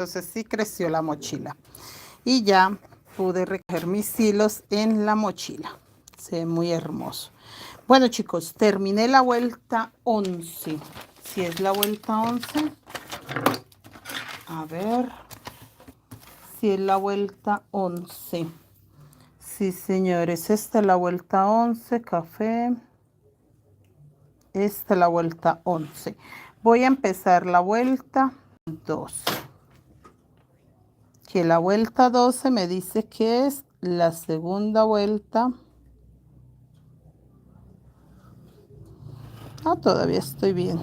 Entonces sí creció la mochila. Y ya pude recoger mis hilos en la mochila. Se ve muy hermoso. Bueno, chicos, terminé la vuelta 11. Si es la vuelta 11. A ver. Si es la vuelta 11. Sí, señores. Esta es la vuelta 11. Café. Esta es la vuelta 11. Voy a empezar la vuelta 12. Que la vuelta 12 me dice que es la segunda vuelta. Ah, todavía estoy bien.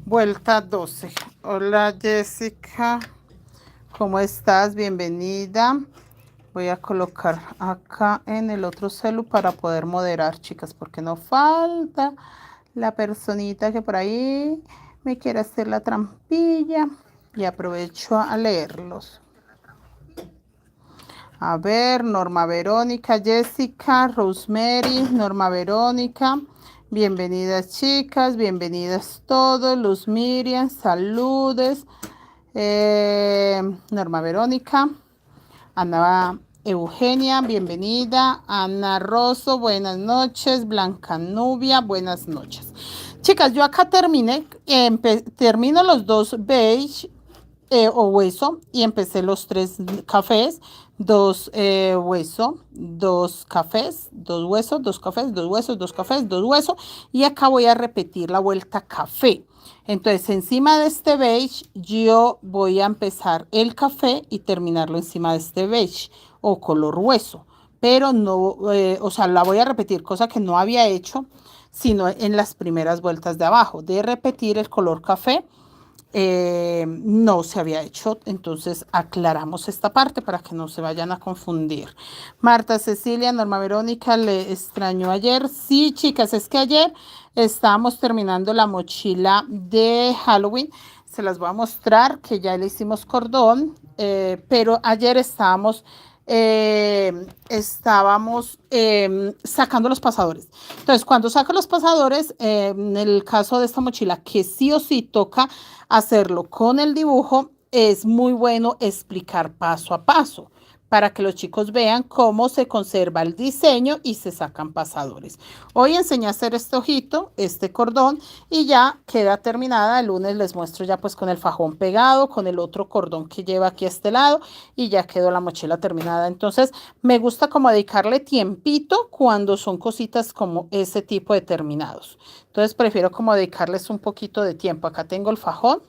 Vuelta 12. Hola Jessica, ¿cómo estás? Bienvenida. Voy a colocar acá en el otro celu para poder moderar, chicas, porque no falta la personita que por ahí me quiere hacer la trampilla y aprovecho a leerlos. A ver, Norma Verónica, Jessica, Rosemary, Norma Verónica. Bienvenidas chicas, bienvenidas todos. Luz Miriam, saludes. Norma Verónica. Ana Eugenia, bienvenida. Ana Rosso, buenas noches. Blanca Nubia, buenas noches. Chicas, yo acá terminé, termino los dos beige o hueso y empecé los 3 cafés, 2 hueso, 2 cafés, 2 huesos, 2 cafés, 2 huesos, 2 cafés, 2 huesos y acá voy a repetir la vuelta café. Entonces encima de este beige yo voy a empezar el café y terminarlo encima de este beige o color hueso, pero no, o sea, la voy a repetir, cosa que no había hecho sino en las primeras vueltas de abajo, de repetir el color café. No se había hecho, entonces aclaramos esta parte para que no se vayan a confundir. Marta Cecilia, Norma Verónica, ¿le extrañó ayer? Sí, chicas, es que ayer estábamos terminando la mochila de Halloween. Se las voy a mostrar que ya le hicimos cordón, pero ayer estábamos sacando los pasadores. Entonces, cuando saco los pasadores, en el caso de esta mochila, que sí o sí toca hacerlo con el dibujo, es muy bueno explicar paso a paso para que los chicos vean cómo se conserva el diseño y se sacan pasadores. Hoy enseñé a hacer este ojito, este cordón, y ya queda terminada. El lunes les muestro ya pues con el fajón pegado, con el otro cordón que lleva aquí a este lado, y ya quedó la mochila terminada. Entonces me gusta como dedicarle tiempito cuando son cositas como ese tipo de terminados. Entonces prefiero como dedicarles un poquito de tiempo. Acá tengo el fajón,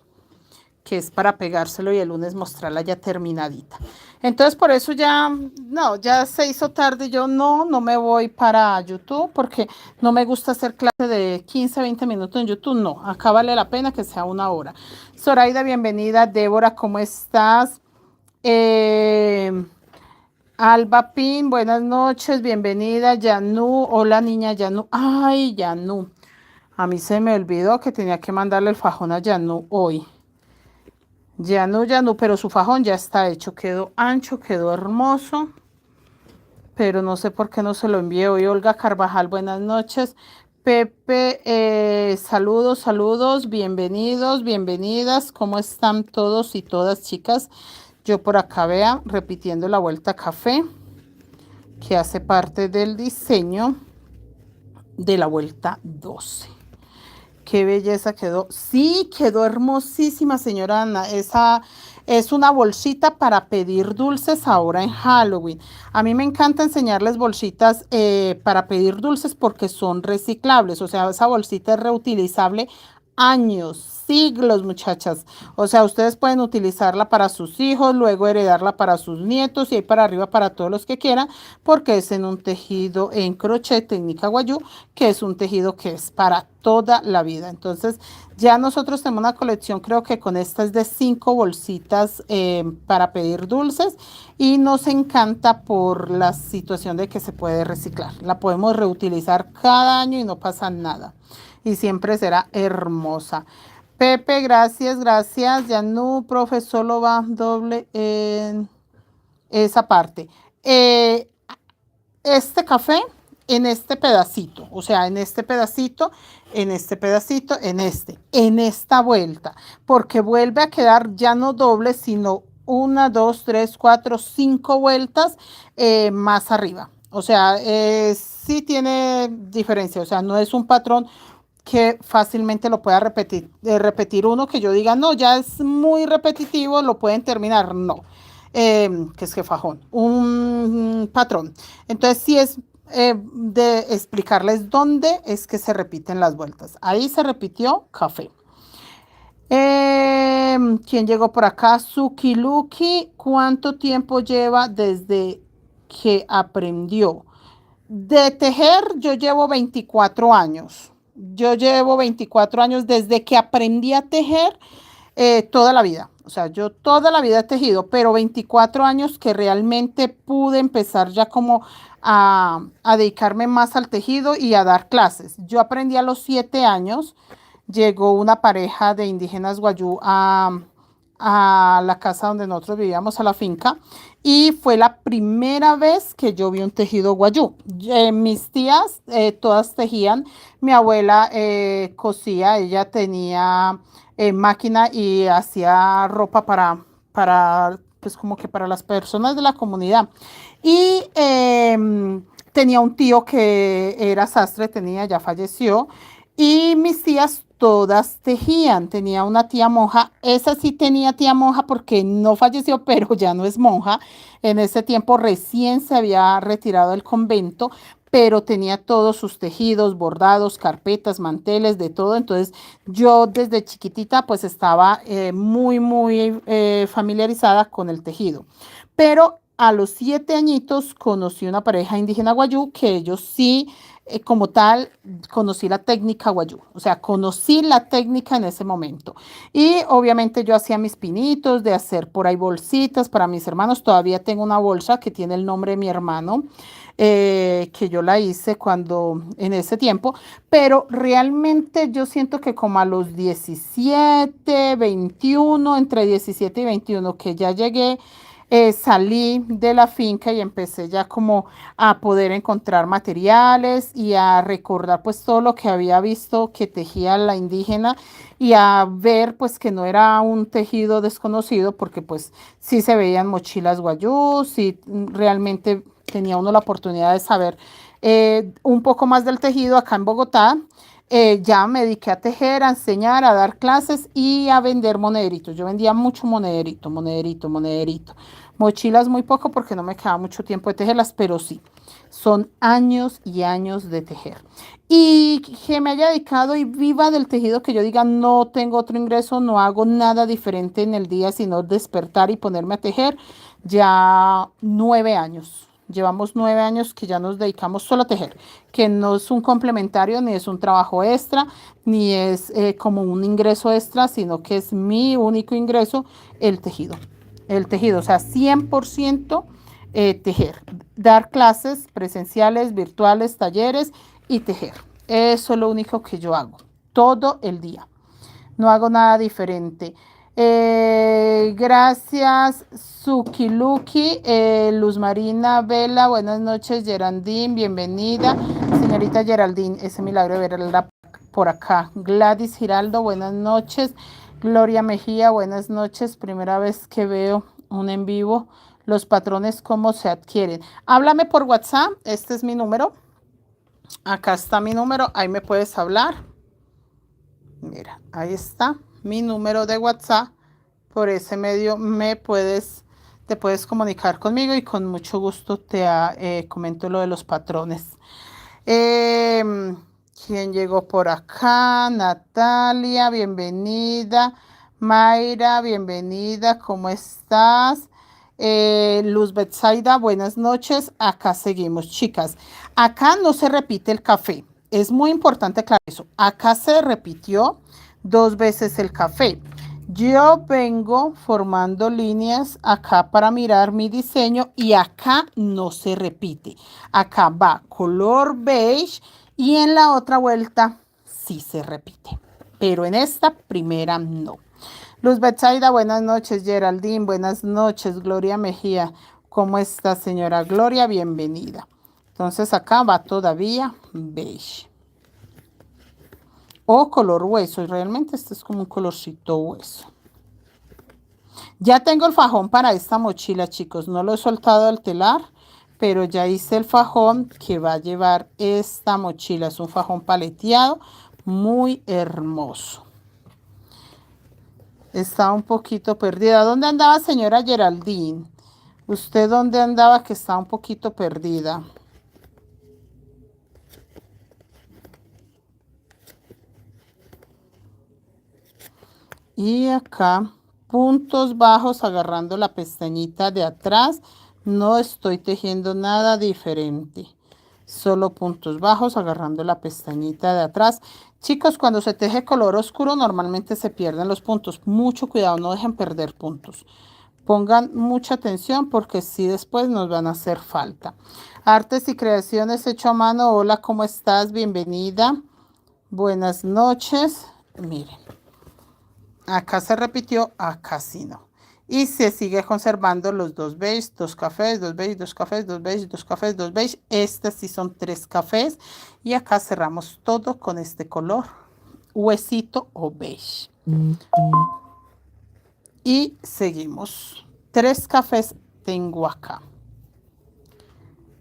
que es para pegárselo y el lunes mostrarla ya terminadita. Entonces por eso ya se hizo tarde. Yo no me voy para YouTube porque no me gusta hacer clase de 15 a 20 minutos en YouTube. No, acá vale la pena que sea 1 hora. Zoraida, bienvenida. Débora, ¿cómo estás? Alba Pin, buenas noches, bienvenida. Yanú, hola niña Yanú. Ay, Yanú. A mí se me olvidó que tenía que mandarle el fajón a Yanú hoy. Yanú, pero su fajón ya está hecho. Quedó ancho, quedó hermoso. Pero no sé por qué no se lo envié hoy. Olga Carvajal, buenas noches. Pepe, saludos, bienvenidos, bienvenidas. ¿Cómo están todos y todas, chicas? Yo por acá vea, repitiendo la vuelta café, que hace parte del diseño de la vuelta 12. Qué belleza quedó. Sí, quedó hermosísima, señora Ana. Esa es una bolsita para pedir dulces ahora en Halloween. A mí me encanta enseñarles bolsitas para pedir dulces porque son reciclables. O sea, esa bolsita es reutilizable años, siglos, muchachas. O sea, ustedes pueden utilizarla para sus hijos, luego heredarla para sus nietos y ahí para arriba para todos los que quieran, porque es en un tejido en crochet, técnica guayú, que es un tejido que es para toda la vida. Entonces, ya nosotros tenemos una colección, creo que con estas de 5 bolsitas para pedir dulces y nos encanta por la situación de que se puede reciclar. La podemos reutilizar cada año y no pasa nada. Y siempre será hermosa. Pepe, gracias. Yanú, profe, solo va doble en esa parte. Este café en este pedacito, o sea, en este pedacito, en esta vuelta, porque vuelve a quedar ya no doble, sino una, dos, tres, cuatro, cinco vueltas más arriba. O sea, sí tiene diferencia, o sea, no es un patrón que fácilmente lo pueda repetir uno que yo diga, no, ya es muy repetitivo, lo pueden terminar, no. Que es que fajón, un patrón. Entonces, sí es de explicarles dónde es que se repiten las vueltas. Ahí se repitió café. ¿Quién llegó por acá? Suki Luki. ¿Cuánto tiempo lleva desde que aprendió? De tejer yo llevo 24 años. Yo llevo 24 años desde que aprendí a tejer toda la vida. O sea, yo toda la vida he tejido, pero 24 años que realmente pude empezar ya como a dedicarme más al tejido y a dar clases. Yo aprendí a los 7 años. Llegó una pareja de indígenas guayú a la casa donde nosotros vivíamos, a la finca, y fue la primera vez que yo vi un tejido guayú. Mis tías todas tejían, mi abuela cosía, ella tenía máquina y hacía ropa para, pues como que para las personas de la comunidad. Y tenía un tío que era sastre, ya falleció, y mis tías todas tejían. Tenía una tía monja, esa sí tenía tía monja porque no falleció, pero ya no es monja. En ese tiempo recién se había retirado del convento, pero tenía todos sus tejidos, bordados, carpetas, manteles, de todo. Entonces yo desde chiquitita pues estaba muy familiarizada con el tejido. Pero a los 7 añitos conocí una pareja indígena guayú que ellos sí como tal, conocí la técnica guayú, o sea, conocí la técnica en ese momento. Y obviamente yo hacía mis pinitos de hacer por ahí bolsitas para mis hermanos. Todavía tengo una bolsa que tiene el nombre de mi hermano, que yo la hice cuando, en ese tiempo, pero realmente yo siento que como a los 17, 21, entre 17 y 21, que ya llegué, salí de la finca y empecé ya como a poder encontrar materiales y a recordar pues todo lo que había visto que tejía la indígena y a ver pues que no era un tejido desconocido, porque pues sí se veían mochilas guayú, sí realmente tenía uno la oportunidad de saber un poco más del tejido acá en Bogotá. Ya me dediqué a tejer, a enseñar, a dar clases y a vender monederitos. Yo vendía mucho monederito. Mochilas muy poco porque no me quedaba mucho tiempo de tejerlas, pero sí, son años y años de tejer. Y que me haya dedicado y viva del tejido, que yo diga, no tengo otro ingreso, no hago nada diferente en el día, sino despertar y ponerme a tejer, ya 9 años. Llevamos 9 años que ya nos dedicamos solo a tejer, que no es un complementario, ni es un trabajo extra, ni es como un ingreso extra, sino que es mi único ingreso, el tejido. El tejido, o sea, 100% tejer, dar clases presenciales, virtuales, talleres y tejer. Eso es lo único que yo hago todo el día. No hago nada diferente. Gracias, Sukiluki, Luz Marina Vela, buenas noches, Geraldine, bienvenida. Señorita Geraldine, ese milagro de verla por acá. Gladys Giraldo, buenas noches. Gloria Mejía, buenas noches. Primera vez que veo un en vivo. Los patrones, ¿cómo se adquieren? Háblame por WhatsApp, este es mi número. Acá está mi número, ahí me puedes hablar. Mira, ahí está mi número de WhatsApp. Por ese medio te puedes comunicar conmigo y con mucho gusto te comento lo de los patrones. ¿Quién llegó por acá? Natalia, bienvenida. Mayra, bienvenida. ¿Cómo estás? Luz Betsaida, buenas noches. Acá seguimos, chicas. Acá no se repite el café. Es muy importante aclarar eso. Acá se repitió 2 veces el café. Yo vengo formando líneas acá para mirar mi diseño y acá no se repite. Acá va color beige y en la otra vuelta sí se repite. Pero en esta primera no. Luz Betsaida, buenas noches. Geraldine, buenas noches. Gloria Mejía, ¿cómo está, señora Gloria? Bienvenida. Entonces acá va todavía beige. O color hueso. Y realmente este es como un colorcito hueso. Ya tengo el fajón para esta mochila, chicos. No lo he soltado al telar, pero ya hice el fajón que va a llevar esta mochila. Es un fajón paleteado muy hermoso. Está un poquito perdida. ¿Dónde andaba, señora Geraldine? ¿Usted dónde andaba que está un poquito perdida? Y acá, puntos bajos agarrando la pestañita de atrás. No estoy tejiendo nada diferente. Solo puntos bajos agarrando la pestañita de atrás. Chicos, cuando se teje color oscuro normalmente se pierden los puntos. Mucho cuidado, no dejen perder puntos. Pongan mucha atención porque si después nos van a hacer falta. Artes y creaciones hecho a mano. Hola, ¿cómo estás? Bienvenida. Buenas noches. Miren. Acá se repitió, acá sí no. Y se sigue conservando los dos beige, dos cafés, dos beige, dos cafés, dos beige, dos cafés, dos beige. Estas sí son 3 cafés. Y acá cerramos todo con este color, huesito o beige. Y seguimos. 3 cafés tengo acá.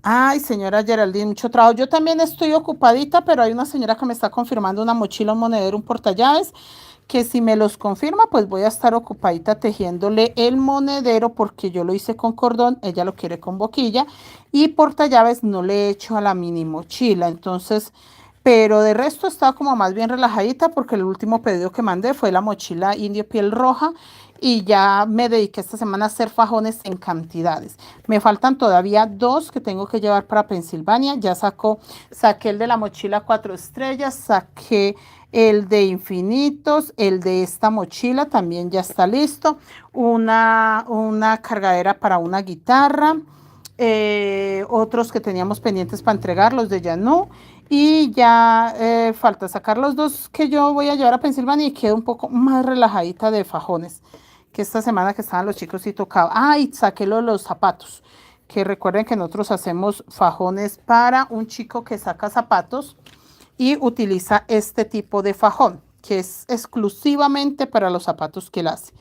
Ay, señora Geraldine, mucho trabajo. Yo también estoy ocupadita, pero hay una señora que me está confirmando una mochila, un monedero, un portallaves, que si me los confirma, pues voy a estar ocupadita tejiéndole el monedero porque yo lo hice con cordón, ella lo quiere con boquilla y portallaves no le he hecho a la mini mochila, entonces, pero de resto está como más bien relajadita porque el último pedido que mandé fue la mochila indio piel roja y ya me dediqué esta semana a hacer fajones en cantidades. Me faltan todavía 2 que tengo que llevar para Pensilvania. Ya saqué el de la mochila 4 estrellas, saqué el de infinitos, el de esta mochila también ya está listo. Una cargadera para una guitarra. Otros que teníamos pendientes para entregar, los de Yanú. Y ya falta sacar los 2 que yo voy a llevar a Pensilvania y quedo un poco más relajadita de fajones. Que esta semana que estaban los chicos y tocaba. Ah, y saqué los zapatos. Que recuerden que nosotros hacemos fajones para un chico que saca zapatos y utiliza este tipo de fajón, que es exclusivamente para los zapatos que él hace.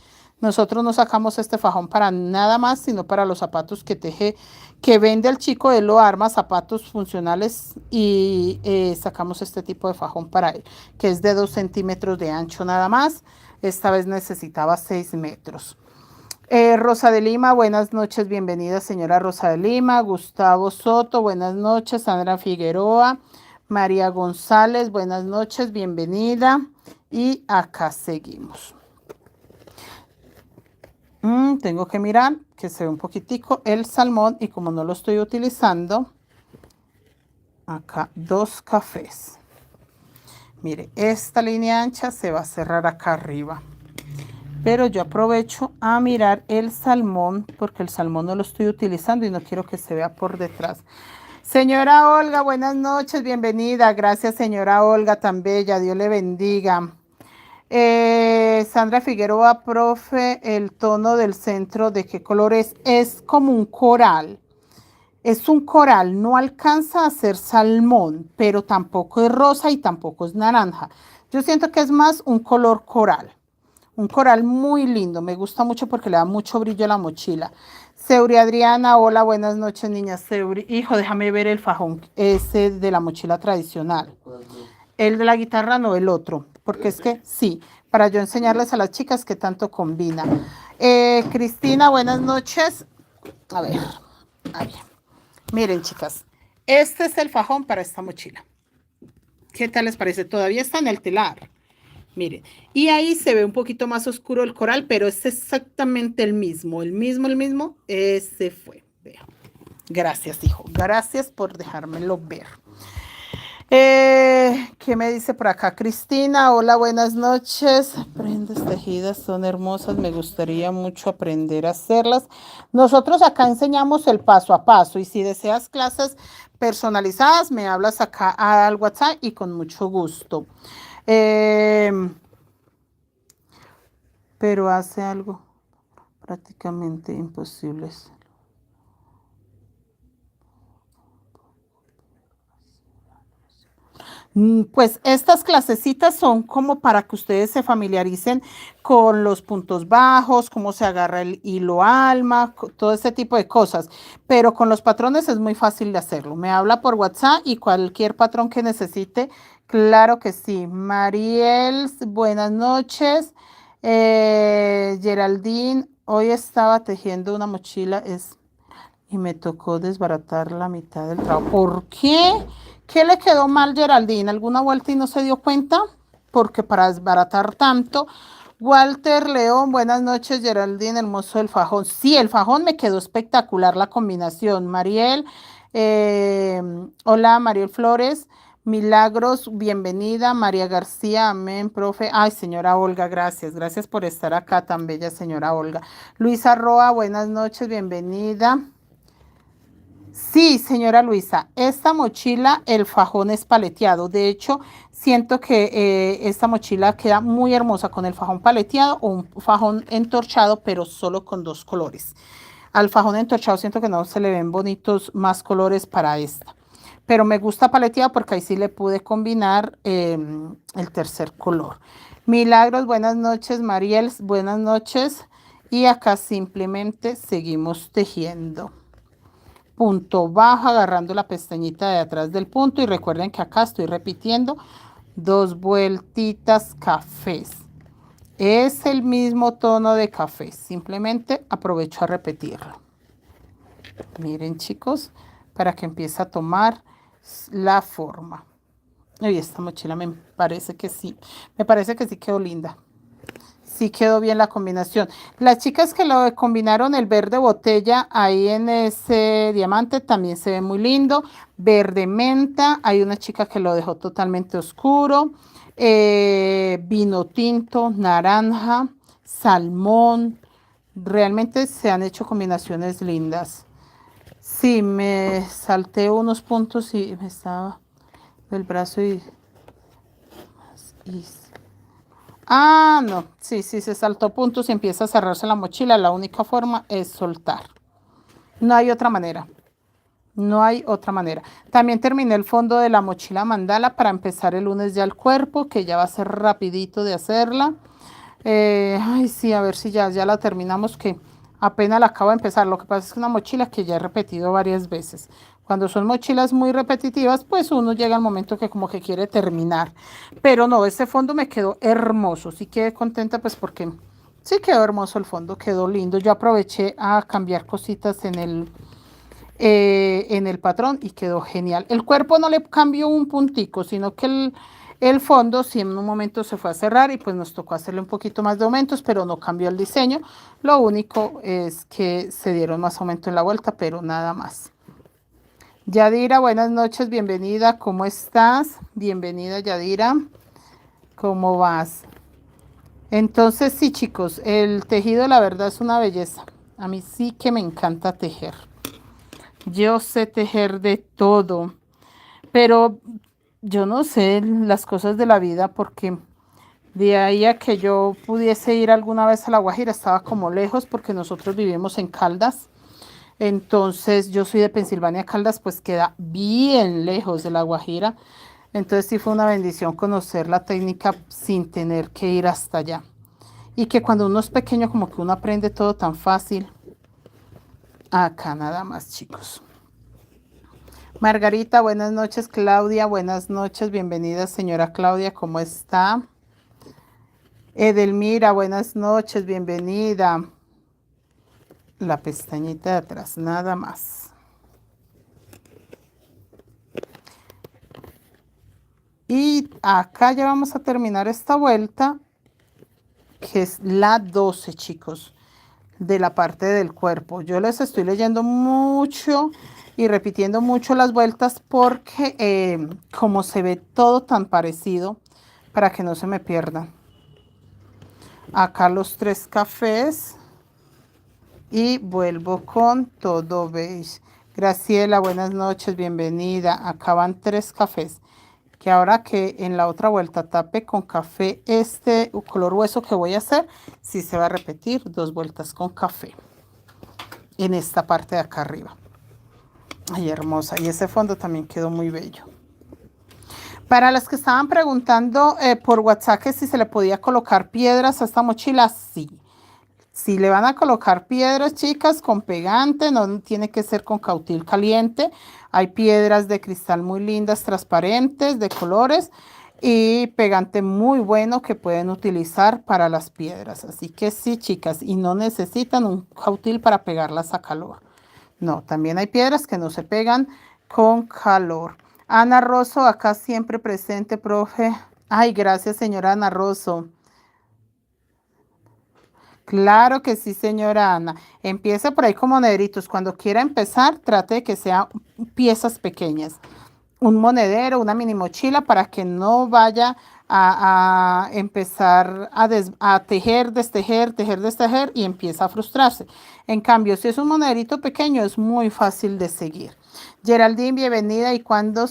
Nosotros no sacamos este fajón para nada más, sino para los zapatos que teje, que vende el chico, él lo arma, zapatos funcionales y sacamos este tipo de fajón para él, que es de 2 centímetros de ancho nada más. Esta vez necesitaba 6 metros. Rosa de Lima, buenas noches, bienvenida señora Rosa de Lima. Gustavo Soto, buenas noches. Sandra Figueroa, María González, buenas noches, bienvenida. Y acá seguimos. Tengo que mirar que se ve un poquitico el salmón y como no lo estoy utilizando, acá 2 cafés. Mire, esta línea ancha se va a cerrar acá arriba. Pero yo aprovecho a mirar el salmón porque el salmón no lo estoy utilizando y no quiero que se vea por detrás. Señora Olga, buenas noches, bienvenida. Gracias, señora Olga, tan bella. Dios le bendiga. Sandra Figueroa, profe, el tono del centro, ¿de qué color es? Es como un coral. Es un coral, no alcanza a ser salmón, pero tampoco es rosa y tampoco es naranja. Yo siento que es más un color coral. Un coral muy lindo, me gusta mucho porque le da mucho brillo a la mochila. Seuri Adriana, hola, buenas noches, niña Seuri. Hijo, déjame ver el fajón, ese de la mochila tradicional. El de la guitarra no, el otro, porque es que sí, para yo enseñarles a las chicas que tanto combina. Cristina, buenas noches. A ver, a ver. Miren, chicas, este es el fajón para esta mochila. ¿Qué tal les parece? Todavía está en el telar. Miren, y ahí se ve un poquito más oscuro el coral, pero es exactamente el mismo, ese fue. Vea. Gracias, hijo. Gracias por dejármelo ver. ¿Qué me dice por acá Cristina? Hola, buenas noches. Prendas tejidas son hermosas, me gustaría mucho aprender a hacerlas. Nosotros acá enseñamos el paso a paso y si deseas clases personalizadas, me hablas acá al WhatsApp y con mucho gusto. Eh, pero hace algo prácticamente imposible. Pues estas clasecitas son como para que ustedes se familiaricen con los puntos bajos, cómo se agarra el hilo alma, todo ese tipo de cosas. Pero con los patrones es muy fácil de hacerlo. Me habla por WhatsApp y cualquier patrón que necesite, claro que sí. Mariel, buenas noches. Geraldine, hoy estaba tejiendo una mochila y me tocó desbaratar la mitad del trabajo. ¿Por qué? ¿Qué le quedó mal, Geraldine? ¿Alguna vuelta y no se dio cuenta? Porque para desbaratar tanto. Walter León, buenas noches, Geraldine, hermoso el fajón. Sí, el fajón me quedó espectacular la combinación. Mariel, eh, hola, Mariel Flores. Milagros, bienvenida. María García, amén, profe. Ay, señora Olga, gracias. Gracias por estar acá, tan bella señora Olga. Luisa Roa, buenas noches, bienvenida. Sí, señora Luisa, esta mochila, el fajón es paleteado. De hecho, siento que esta mochila queda muy hermosa con el fajón paleteado o un fajón entorchado, pero solo con dos colores. Al fajón entorchado siento que no se le ven bonitos más colores para esta. Pero me gusta paleteado porque ahí sí le pude combinar el tercer color. Milagros, buenas noches. Mariel, buenas noches. Y acá simplemente seguimos tejiendo. Punto bajo, agarrando la pestañita de atrás del punto y recuerden que acá estoy repitiendo 2 vueltitas cafés. Es el mismo tono de café, simplemente aprovecho a repetirlo. Miren, chicos, para que empiece a tomar la forma. Y esta mochila me parece que sí quedó linda. Sí quedó bien la combinación. Las chicas que lo combinaron el verde botella ahí en ese diamante también se ve muy lindo. Verde menta, hay una chica que lo dejó totalmente oscuro. Vino tinto, naranja, salmón. Realmente se han hecho combinaciones lindas. Sí, me salté unos puntos y me estaba del brazo y ah, no, sí, se saltó puntos y empieza a cerrarse la mochila. La única forma es soltar. No hay otra manera. No hay otra manera. También terminé el fondo de la mochila mandala para empezar el lunes ya el cuerpo, que ya va a ser rapidito de hacerla. Ay, sí, a ver si ya la terminamos, que apenas la acabo de empezar. Lo que pasa es que es una mochila que ya he repetido varias veces. Cuando son mochilas muy repetitivas, pues uno llega al momento que como que quiere terminar. Pero no, este fondo me quedó hermoso. Sí quedé contenta pues porque sí quedó hermoso el fondo, quedó lindo. Yo aproveché a cambiar cositas en el patrón y quedó genial. El cuerpo no le cambió un puntico, sino que el fondo sí en un momento se fue a cerrar y pues nos tocó hacerle un poquito más de aumentos, pero no cambió el diseño. Lo único es que se dieron más aumento en la vuelta, pero nada más. Yadira, buenas noches, bienvenida, ¿cómo estás? Bienvenida, Yadira, ¿cómo vas? Entonces, sí, chicos, el tejido la verdad es una belleza. A mí sí que me encanta tejer. Yo sé tejer de todo, pero yo no sé las cosas de la vida porque de ahí a que yo pudiese ir alguna vez a La Guajira estaba como lejos porque nosotros vivimos en Caldas. Entonces yo soy de Pensilvania, Caldas, pues queda bien lejos de La Guajira. Entonces sí fue una bendición conocer la técnica sin tener que ir hasta allá. Y que cuando uno es pequeño como que uno aprende todo tan fácil. Acá nada más, chicos. Margarita, buenas noches. Claudia, buenas noches. Bienvenida, señora Claudia, ¿cómo está? Edelmira, buenas noches. Bienvenida. La pestañita de atrás, nada más. Y acá ya vamos a terminar esta vuelta, que es la 12, chicos, de la parte del cuerpo. Yo les estoy leyendo mucho y repitiendo mucho las vueltas porque como se ve todo tan parecido, para que no se me pierdan. Acá los 3 cafés y vuelvo con todo beige. Graciela, buenas noches, bienvenida. Acá van 3 cafés. Que ahora que en la otra vuelta tape con café este color hueso que voy a hacer, sí se va a repetir 2 vueltas con café en esta parte de acá arriba. Ay, hermosa. Y ese fondo también quedó muy bello. Para las que estaban preguntando por WhatsApp que si se le podía colocar piedras a esta mochila, sí. Si le van a colocar piedras, chicas, con pegante, no tiene que ser con cautil caliente. Hay piedras de cristal muy lindas, transparentes, de colores y pegante muy bueno que pueden utilizar para las piedras. Así que sí, chicas, y no necesitan un cautil para pegarlas a calor. No, también hay piedras que no se pegan con calor. Ana Rosso, acá siempre presente, profe. Ay, gracias, señora Ana Rosso. Claro que sí, señora Ana. Empiece por ahí con monederitos. Cuando quiera empezar, trate de que sean piezas pequeñas. Un monedero, una mini mochila para que no vaya a empezar a tejer, destejer, tejer, destejer y empieza a frustrarse. En cambio, si es un monederito pequeño, es muy fácil de seguir. Geraldine, bienvenida. ¿Y cuando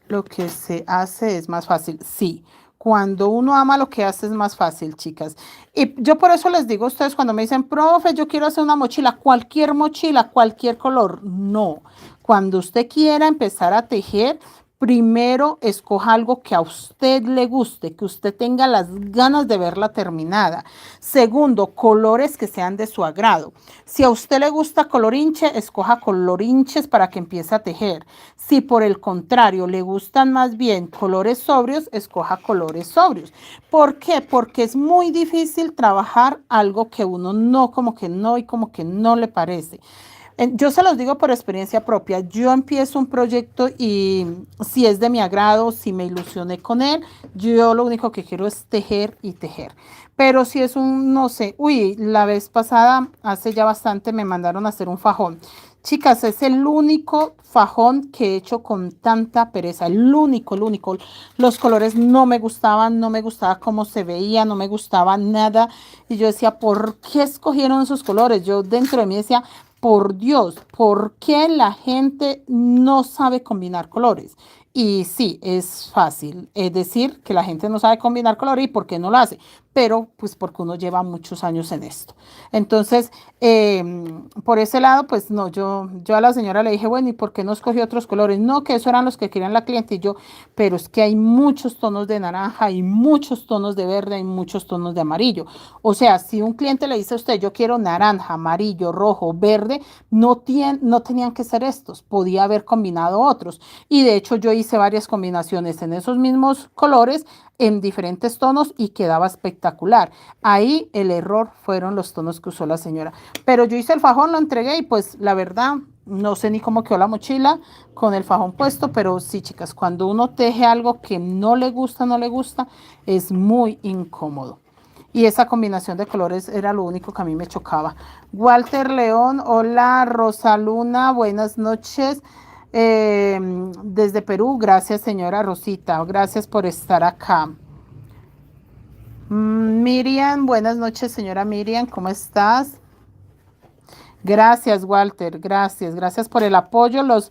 lo que se hace es más fácil? Sí. Cuando uno ama lo que hace es más fácil, chicas. Y yo por eso les digo a ustedes cuando me dicen, profe, yo quiero hacer una mochila, cualquier color. No. Cuando usted quiera empezar a tejer, primero escoja algo que a usted le guste, que usted tenga las ganas de verla terminada. Segundo, colores que sean de su agrado. Si a usted le gusta colorinche, escoja colorinches para que empiece a tejer. Si por el contrario le gustan más bien colores sobrios, escoja colores sobrios. ¿Por qué? Porque es muy difícil trabajar algo que uno no, como que no y como que no le parece. Yo se los digo por experiencia propia. Yo empiezo un proyecto y si es de mi agrado, si me ilusioné con él, yo lo único que quiero es tejer y tejer. Pero si es un, no sé, uy, la vez pasada, hace ya bastante, me mandaron a hacer un fajón. Chicas, es el único fajón que he hecho con tanta pereza. El único, el único. Los colores no me gustaban, no me gustaba cómo se veía, no me gustaba nada. Y yo decía, ¿por qué escogieron esos colores? Yo dentro de mí decía, por Dios, ¿por qué la gente no sabe combinar colores? Y sí, es fácil, es decir, que la gente no sabe combinar colores y por qué no lo hace, pero pues porque uno lleva muchos años en esto. Entonces, por ese lado, pues no, yo a la señora le dije, bueno, ¿y por qué no escogió otros colores? No, que eso eran los que querían la cliente y yo, pero es que hay muchos tonos de naranja, hay muchos tonos de verde, hay muchos tonos de amarillo. O sea, si un cliente le dice a usted, yo quiero naranja, amarillo, rojo, verde, no tenían que ser estos, podía haber combinado otros. Y de hecho yo hice varias combinaciones en esos mismos colores, en diferentes tonos y quedaba espectacular. Ahí el error fueron los tonos que usó la señora. Pero yo hice el fajón, lo entregué y pues la verdad, no sé ni cómo quedó la mochila con el fajón puesto, pero sí, chicas, cuando uno teje algo que no le gusta, no le gusta, es muy incómodo. Y esa combinación de colores era lo único que a mí me chocaba. Walter León, hola Rosaluna, buenas noches. Desde Perú, gracias señora Rosita, gracias por estar acá. Miriam, buenas noches señora Miriam, ¿cómo estás? Gracias, Walter, gracias por el apoyo. Los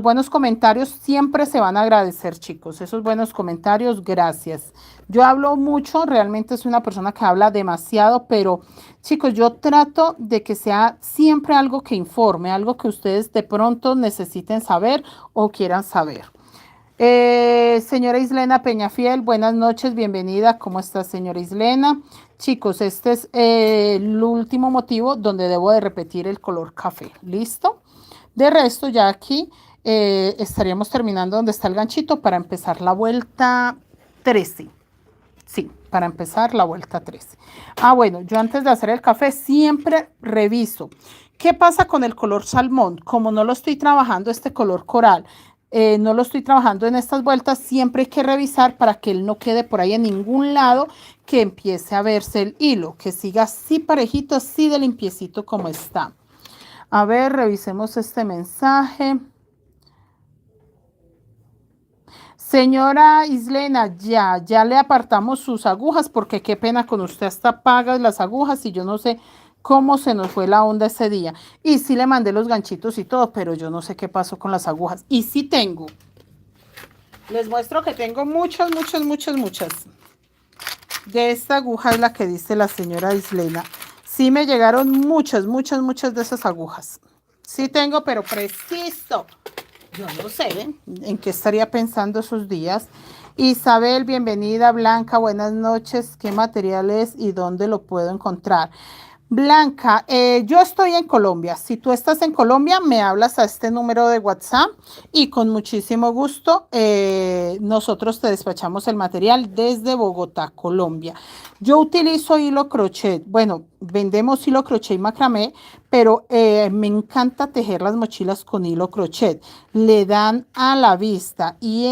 buenos comentarios siempre se van a agradecer, chicos. Esos buenos comentarios, gracias. Yo hablo mucho, realmente soy una persona que habla demasiado, pero chicos, yo trato de que sea siempre algo que informe, algo que ustedes de pronto necesiten saber o quieran saber. Señora Islena Peñafiel, buenas noches, bienvenida. ¿Cómo está, señora Islena? Chicos, este es el último motivo donde debo de repetir el color café. ¿Listo? De resto, ya aquí estaríamos terminando donde está el ganchito para empezar la vuelta 13. Sí, para empezar la vuelta 13. Ah, bueno, yo antes de hacer el café siempre reviso. ¿Qué pasa con el color salmón? Como no lo estoy trabajando este color coral, no lo estoy trabajando en estas vueltas, siempre hay que revisar para que él no quede por ahí en ningún lado, que empiece a verse el hilo, que siga así parejito, así de limpiecito como está. A ver, revisemos este mensaje. Señora Islena, ya le apartamos sus agujas porque qué pena con usted, hasta paga las agujas y yo no sé cómo se nos fue la onda ese día. Y sí le mandé los ganchitos y todo, pero yo no sé qué pasó con las agujas. Y sí tengo. Les muestro que tengo muchas. De esta aguja es la que dice la señora Islena. Sí me llegaron muchas de esas agujas. Sí tengo, pero preciso. Yo no sé en qué estaría pensando esos días. Isabel, bienvenida. Blanca, buenas noches. ¿Qué material es y dónde lo puedo encontrar? Blanca, yo estoy en Colombia. Si tú estás en Colombia, me hablas a este número de WhatsApp y con muchísimo gusto nosotros te despachamos el material desde Bogotá, Colombia. Yo utilizo hilo crochet. Bueno, vendemos hilo crochet y macramé, pero me encanta tejer las mochilas con hilo crochet. Le dan a la vista y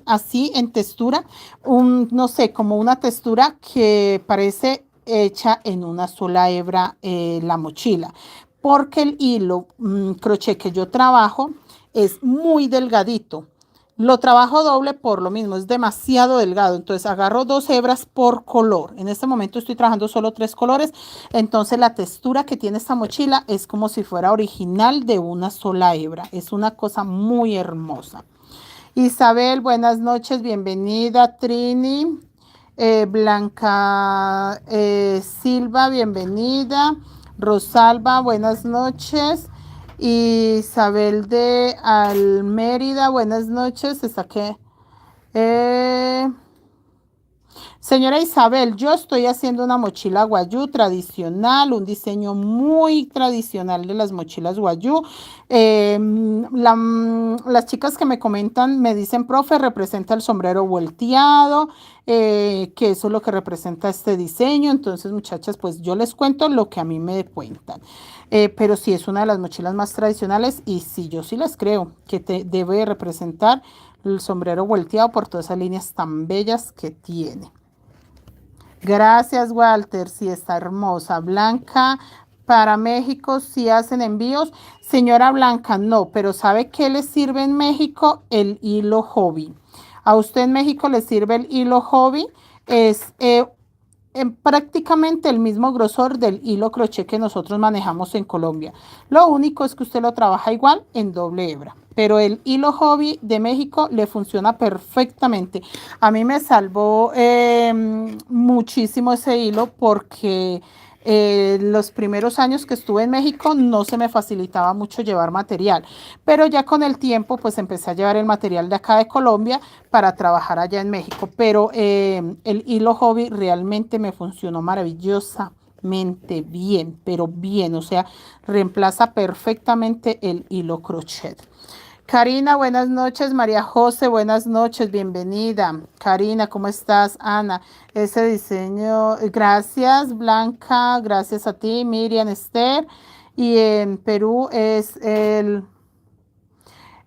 así en textura, no sé, como una textura que parece hecha en una sola hebra la mochila, porque el hilo crochet que yo trabajo es muy delgadito. Lo trabajo doble por lo mismo, es demasiado delgado. Entonces agarro 2 hebras por color. En este momento estoy trabajando solo 3 colores. Entonces la textura que tiene esta mochila es como si fuera original de una sola hebra. Es una cosa muy hermosa. Isabel, buenas noches, bienvenida. Trini, Blanca Silva, bienvenida. Rosalba, buenas noches. Isabel de Almérida, buenas noches. Está que señora Isabel, yo estoy haciendo una mochila guayú tradicional, un diseño muy tradicional de las mochilas guayú. Las chicas que me comentan me dicen, profe, representa el sombrero volteado, que eso es lo que representa este diseño. Entonces, muchachas, pues yo les cuento lo que a mí me cuentan. Pero sí es una de las mochilas más tradicionales y sí, yo sí las creo que debe representar el sombrero volteado por todas esas líneas tan bellas que tiene. Gracias, Walter. Sí, está hermosa. Blanca, para México, sí hacen envíos. Señora Blanca, no, pero ¿sabe qué le sirve en México? El hilo hobby. A usted en México le sirve el hilo hobby. Es prácticamente el mismo grosor del hilo crochet que nosotros manejamos en Colombia. Lo único es que usted lo trabaja igual en doble hebra. Pero el hilo hobby de México le funciona perfectamente. A mí me salvó muchísimo ese hilo porque los primeros años que estuve en México no se me facilitaba mucho llevar material. Pero ya con el tiempo pues empecé a llevar el material de acá de Colombia para trabajar allá en México. Pero el hilo hobby realmente me funcionó maravillosamente bien, pero bien, o sea, reemplaza perfectamente el hilo crochet. Karina, buenas noches. María José, buenas noches. Bienvenida. Karina, ¿cómo estás? Ana, ese diseño, gracias. Blanca, gracias a ti. Miriam, Esther. Y en Perú es el...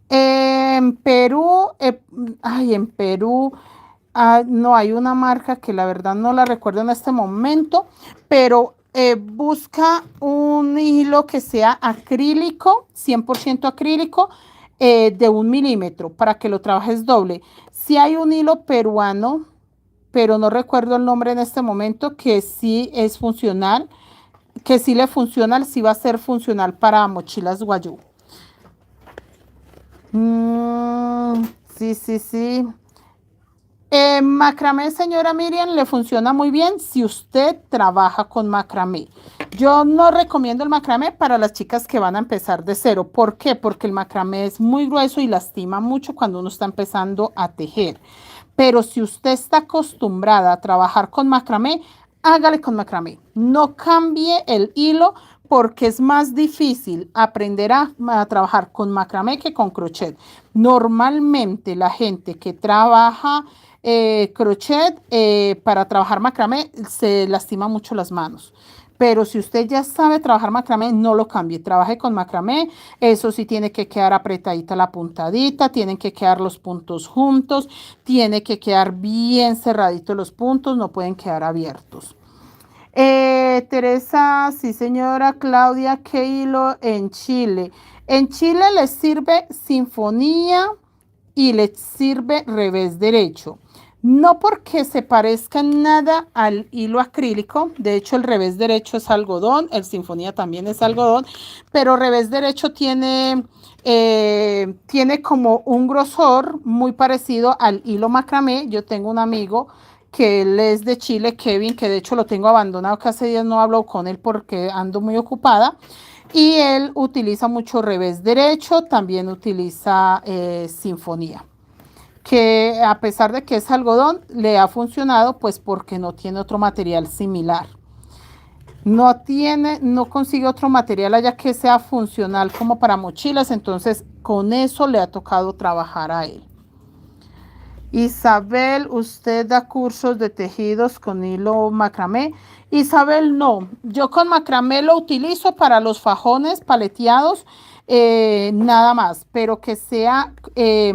En Perú, en Perú, no hay una marca que la verdad no la recuerdo en este momento, pero busca un hilo que sea acrílico, 100% acrílico, de 1 milímetro para que lo trabajes doble. Si hay un hilo peruano, pero no recuerdo el nombre en este momento, que sí es funcional, que sí le funciona, sí va a ser funcional para mochilas guayú. Sí, sí, sí. Macramé, señora Miriam, le funciona muy bien si usted trabaja con macramé. Yo no recomiendo el macramé para las chicas que van a empezar de cero. ¿Por qué? Porque el macramé es muy grueso y lastima mucho cuando uno está empezando a tejer. Pero si usted está acostumbrada a trabajar con macramé, hágale con macramé. No cambie el hilo porque es más difícil aprender a trabajar con macramé que con crochet. Normalmente la gente que trabaja crochet para trabajar macramé se lastima mucho las manos. Pero si usted ya sabe trabajar macramé, no lo cambie. Trabaje con macramé. Eso sí tiene que quedar apretadita la puntadita. Tienen que quedar los puntos juntos. Tiene que quedar bien cerraditos los puntos. No pueden quedar abiertos. Teresa, sí señora. Claudia, ¿qué hilo en Chile? En Chile les sirve sinfonía y les sirve revés derecho. No porque se parezca nada al hilo acrílico, de hecho el revés derecho es algodón, el sinfonía también es algodón, pero revés derecho tiene como un grosor muy parecido al hilo macramé. Yo tengo un amigo que él es de Chile, Kevin, que de hecho lo tengo abandonado, que hace días no hablo con él porque ando muy ocupada. Y él utiliza mucho revés derecho, también utiliza sinfonía, que a pesar de que es algodón, le ha funcionado pues porque no tiene otro material similar. No consigue otro material allá que sea funcional como para mochilas, entonces con eso le ha tocado trabajar a él. Isabel, ¿usted da cursos de tejidos con hilo macramé? Isabel, no. Yo con macramé lo utilizo para los fajones paleteados, nada más, pero que sea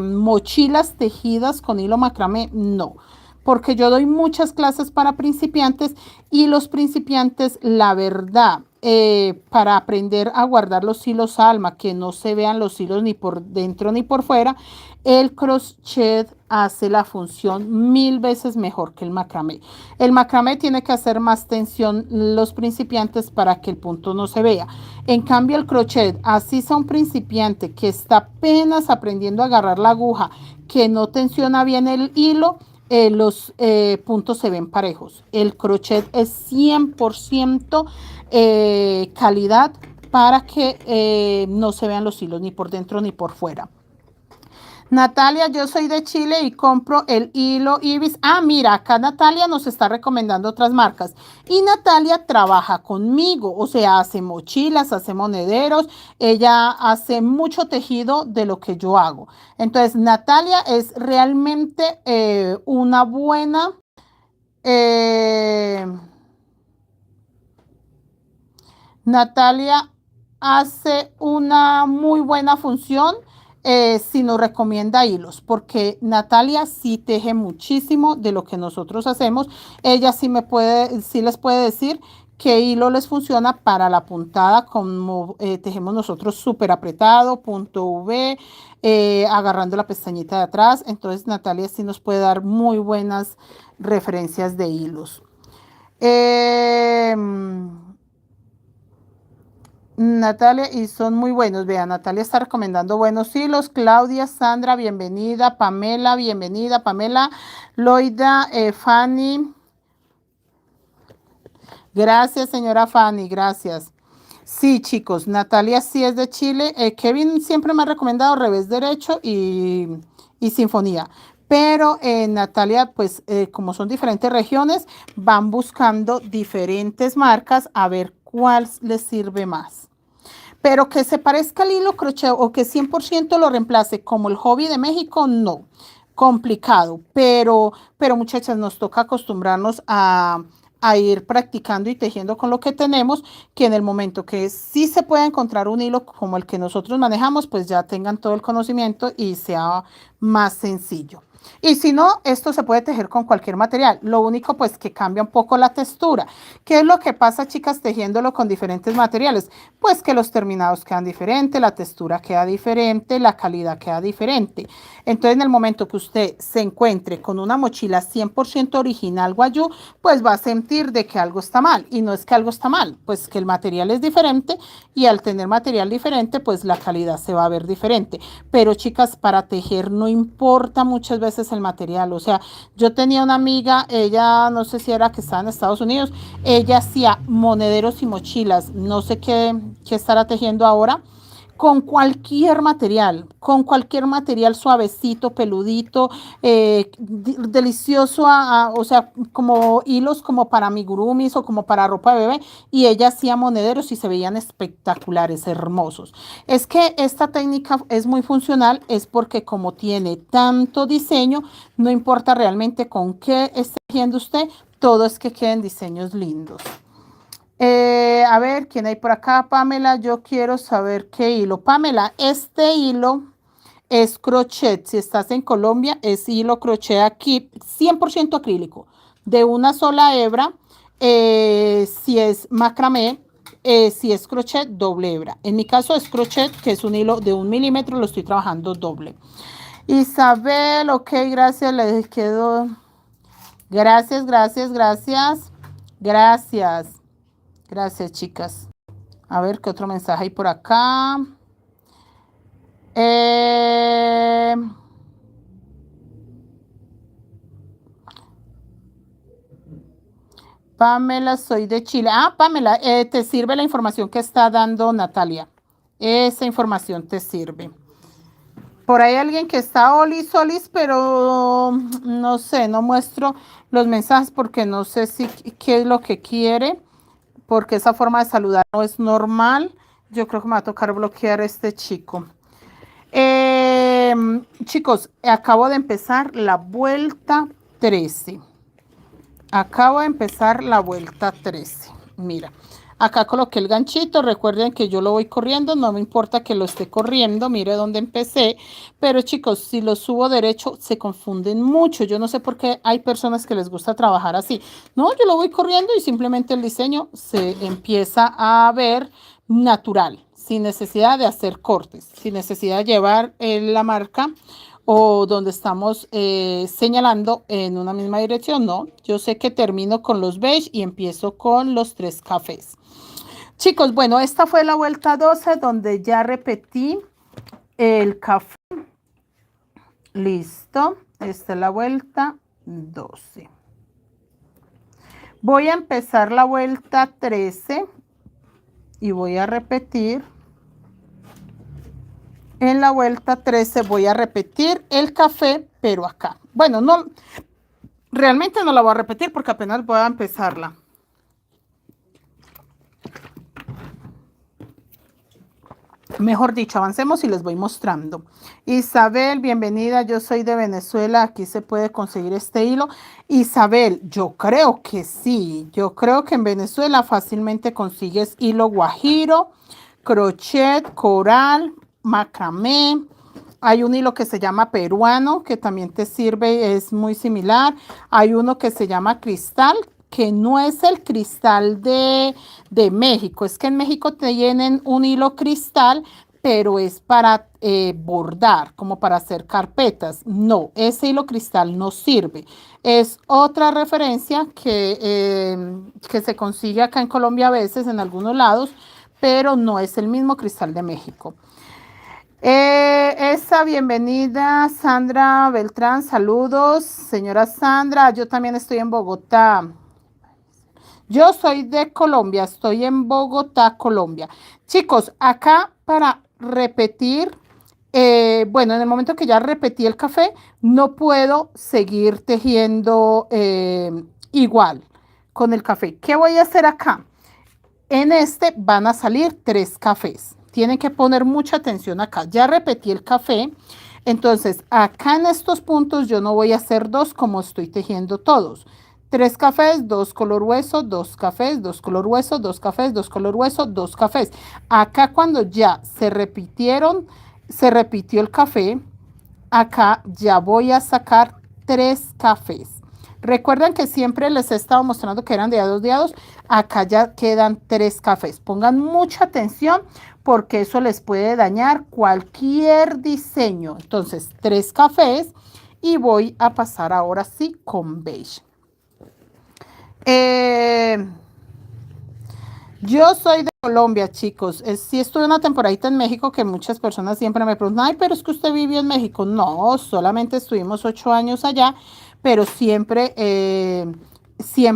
mochilas tejidas con hilo macramé, no. Porque yo doy muchas clases para principiantes y los principiantes, la verdad, para aprender a guardar los hilos alma, que no se vean los hilos ni por dentro ni por fuera, el crochet hace la función 1000 veces mejor que el macramé. El macramé tiene que hacer más tensión los principiantes para que el punto no se vea. En cambio, el crochet, así sea un principiante que está apenas aprendiendo a agarrar la aguja, que no tensiona bien el hilo, los puntos se ven parejos. El crochet es 100% calidad para que no se vean los hilos ni por dentro ni por fuera. Natalia, yo soy de Chile y compro el hilo Ibis. Ah, mira, acá Natalia nos está recomendando otras marcas. Y Natalia trabaja conmigo, o sea, hace mochilas, hace monederos. Ella hace mucho tejido de lo que yo hago. Entonces, Natalia es realmente una buena... eh, Natalia hace una muy buena función si nos recomienda hilos, porque Natalia sí teje muchísimo de lo que nosotros hacemos. Ella sí les puede decir qué hilo les funciona para la puntada, como tejemos nosotros súper apretado, punto V, agarrando la pestañita de atrás. Entonces Natalia sí nos puede dar muy buenas referencias de hilos. Eh, Natalia, y son muy buenos. Vean, Natalia está recomendando buenos hilos. Claudia, Sandra, bienvenida. Pamela, bienvenida. Pamela, Loida, Fanny. Gracias, señora Fanny, gracias. Sí, chicos, Natalia sí es de Chile. Kevin siempre me ha recomendado revés derecho y sinfonía. Pero Natalia, pues como son diferentes regiones, van buscando diferentes marcas a ver cuál les sirve más. Pero que se parezca al hilo crochet o que 100% lo reemplace como el hobby de México, no. Complicado, pero muchachas, nos toca acostumbrarnos a ir practicando y tejiendo con lo que tenemos, que en el momento que sí se pueda encontrar un hilo como el que nosotros manejamos, pues ya tengan todo el conocimiento y sea más sencillo. Y si no, esto se puede tejer con cualquier material. Lo único pues que cambia un poco la textura. ¿Qué es lo que pasa, chicas, tejiéndolo con diferentes materiales? Pues que los terminados quedan diferentes, la textura queda diferente, la calidad queda diferente. Entonces, en el momento que usted se encuentre con una mochila 100% original Guayú, pues va a sentir de que algo está mal. Y no es que algo está mal, pues que el material es diferente y al tener material diferente, pues la calidad se va a ver diferente. Pero, chicas, para tejer no importa muchas veces el material. O sea, yo tenía una amiga, ella no sé si era que estaba en Estados Unidos, ella hacía monederos y mochilas, no sé qué estará tejiendo ahora, con cualquier material suavecito, peludito, delicioso, o sea, como hilos como para amigurumis o como para ropa de bebé, y ella hacía monederos y se veían espectaculares, hermosos. Es que esta técnica es muy funcional, es porque como tiene tanto diseño, no importa realmente con qué esté tejiendo usted, todo es que queden diseños lindos. A ver, ¿quién hay por acá? Pamela, yo quiero saber qué hilo. Pamela, este hilo es crochet. Si estás en Colombia, es hilo crochet aquí, 100% acrílico, de una sola hebra. Si es macramé, si es crochet, doble hebra. En mi caso es crochet, que es un hilo de 1 milímetro, lo estoy trabajando doble. Isabel, ok, gracias, les quedó. Gracias, gracias, gracias. Gracias. Gracias, chicas. A ver qué otro mensaje hay por acá. Eh, Pamela, soy de Chile. Ah, Pamela, te sirve la información que está dando Natalia. Esa información te sirve. Por ahí alguien que está Olis, Olis, pero no sé, no muestro los mensajes porque no sé si qué es lo que quiere, porque esa forma de saludar no es normal. Yo creo que me va a tocar bloquear a este chico. Chicos, acabo de empezar la vuelta 13. Acabo de empezar la vuelta 13. Mira, acá coloqué el ganchito. Recuerden que yo lo voy corriendo. No me importa que lo esté corriendo. Mire dónde empecé. Pero chicos, si lo subo derecho, se confunden mucho. Yo no sé por qué hay personas que les gusta trabajar así. No, yo lo voy corriendo y simplemente el diseño se empieza a ver natural, sin necesidad de hacer cortes, sin necesidad de llevar la marca o donde estamos señalando en una misma dirección. No, yo sé que termino con los beige y empiezo con los 3 cafés. Chicos, bueno, esta fue la vuelta 12 donde ya repetí el café. Listo, esta es la vuelta 12. Voy a empezar la vuelta 13 y voy a repetir. En la vuelta 13 voy a repetir el café, pero acá. Bueno, no, realmente no la voy a repetir porque apenas voy a empezarla. Mejor dicho, avancemos y les voy mostrando. Isabel, bienvenida. Yo soy de Venezuela. Aquí se puede conseguir este hilo. Isabel, yo creo que sí. Yo creo que en Venezuela fácilmente consigues hilo guajiro, crochet, coral, macramé. Hay un hilo que se llama peruano, que también te sirve, es muy similar. Hay uno que se llama cristal, que no es el cristal de México. Es que en México tienen un hilo cristal, pero es para bordar, como para hacer carpetas. No, ese hilo cristal no sirve. Es otra referencia que se consigue acá en Colombia a veces, en algunos lados, pero no es el mismo cristal de México. Esa bienvenida, Sandra Beltrán, saludos, señora Sandra, yo también estoy en Bogotá. Yo soy de Colombia, estoy en Bogotá, Colombia. Chicos, acá para repetir, bueno, en el momento que ya repetí el café, no puedo seguir tejiendo igual con el café. ¿Qué voy a hacer acá? En este van a salir 3 cafés. Tienen que poner mucha atención acá. Ya repetí el café. Entonces, acá en estos puntos yo no voy a hacer 2 como estoy tejiendo todos. 3 cafés, 2 color hueso, 2 cafés, 2 color hueso, 2 cafés, 2 color hueso, 2 cafés. Acá cuando ya se repitieron, se repitió el café, acá ya voy a sacar 3 cafés. Recuerden que siempre les he estado mostrando que eran de a 2 dedos. Acá ya quedan 3 cafés. Pongan mucha atención porque eso les puede dañar cualquier diseño. Entonces, 3 cafés y voy a pasar ahora sí con beige. Yo soy de Colombia, chicos. Sí estuve una temporadita en México que muchas personas siempre me preguntan, ay, pero es que usted vivió en México. No, solamente estuvimos 8 años allá, pero siempre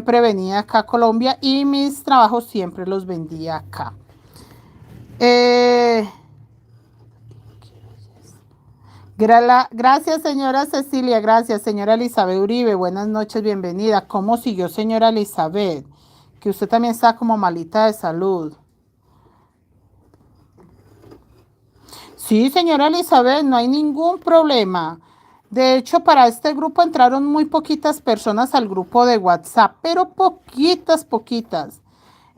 venía acá a Colombia y mis trabajos siempre los vendía acá. Gracias, señora Cecilia. Gracias, señora Elizabeth Uribe. Buenas noches, bienvenida. ¿Cómo siguió, señora Elizabeth? Que usted también está como malita de salud. Sí, señora Elizabeth, no hay ningún problema. De hecho, para este grupo entraron muy poquitas personas al grupo de WhatsApp, pero poquitas.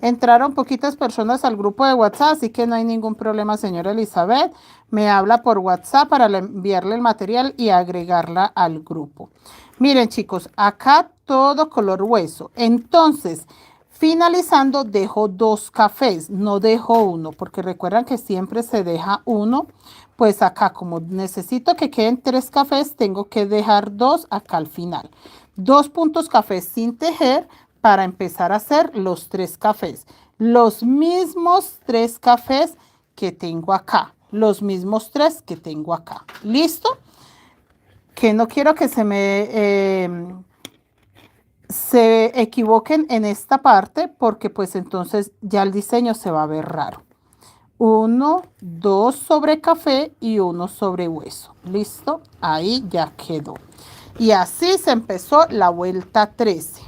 Entraron poquitas personas al grupo de WhatsApp, así que no hay ningún problema, señora Elizabeth. Me habla por WhatsApp para enviarle el material y agregarla al grupo. Miren, chicos, acá todo color hueso. Entonces, finalizando, dejo 2 cafés, no dejo 1, porque recuerdan que siempre se deja 1. Pues acá, como necesito que queden 3 cafés, tengo que dejar 2 acá al final. 2 puntos cafés sin tejer para empezar a hacer los 3 cafés. Los mismos 3 cafés que tengo acá. Los mismos 3 que tengo acá. ¿Listo? Que no quiero que se me se equivoquen en esta parte porque pues entonces ya el diseño se va a ver raro. 1, 2 sobre café y 1 sobre hueso. ¿Listo? Ahí ya quedó. Y así se empezó la vuelta 13.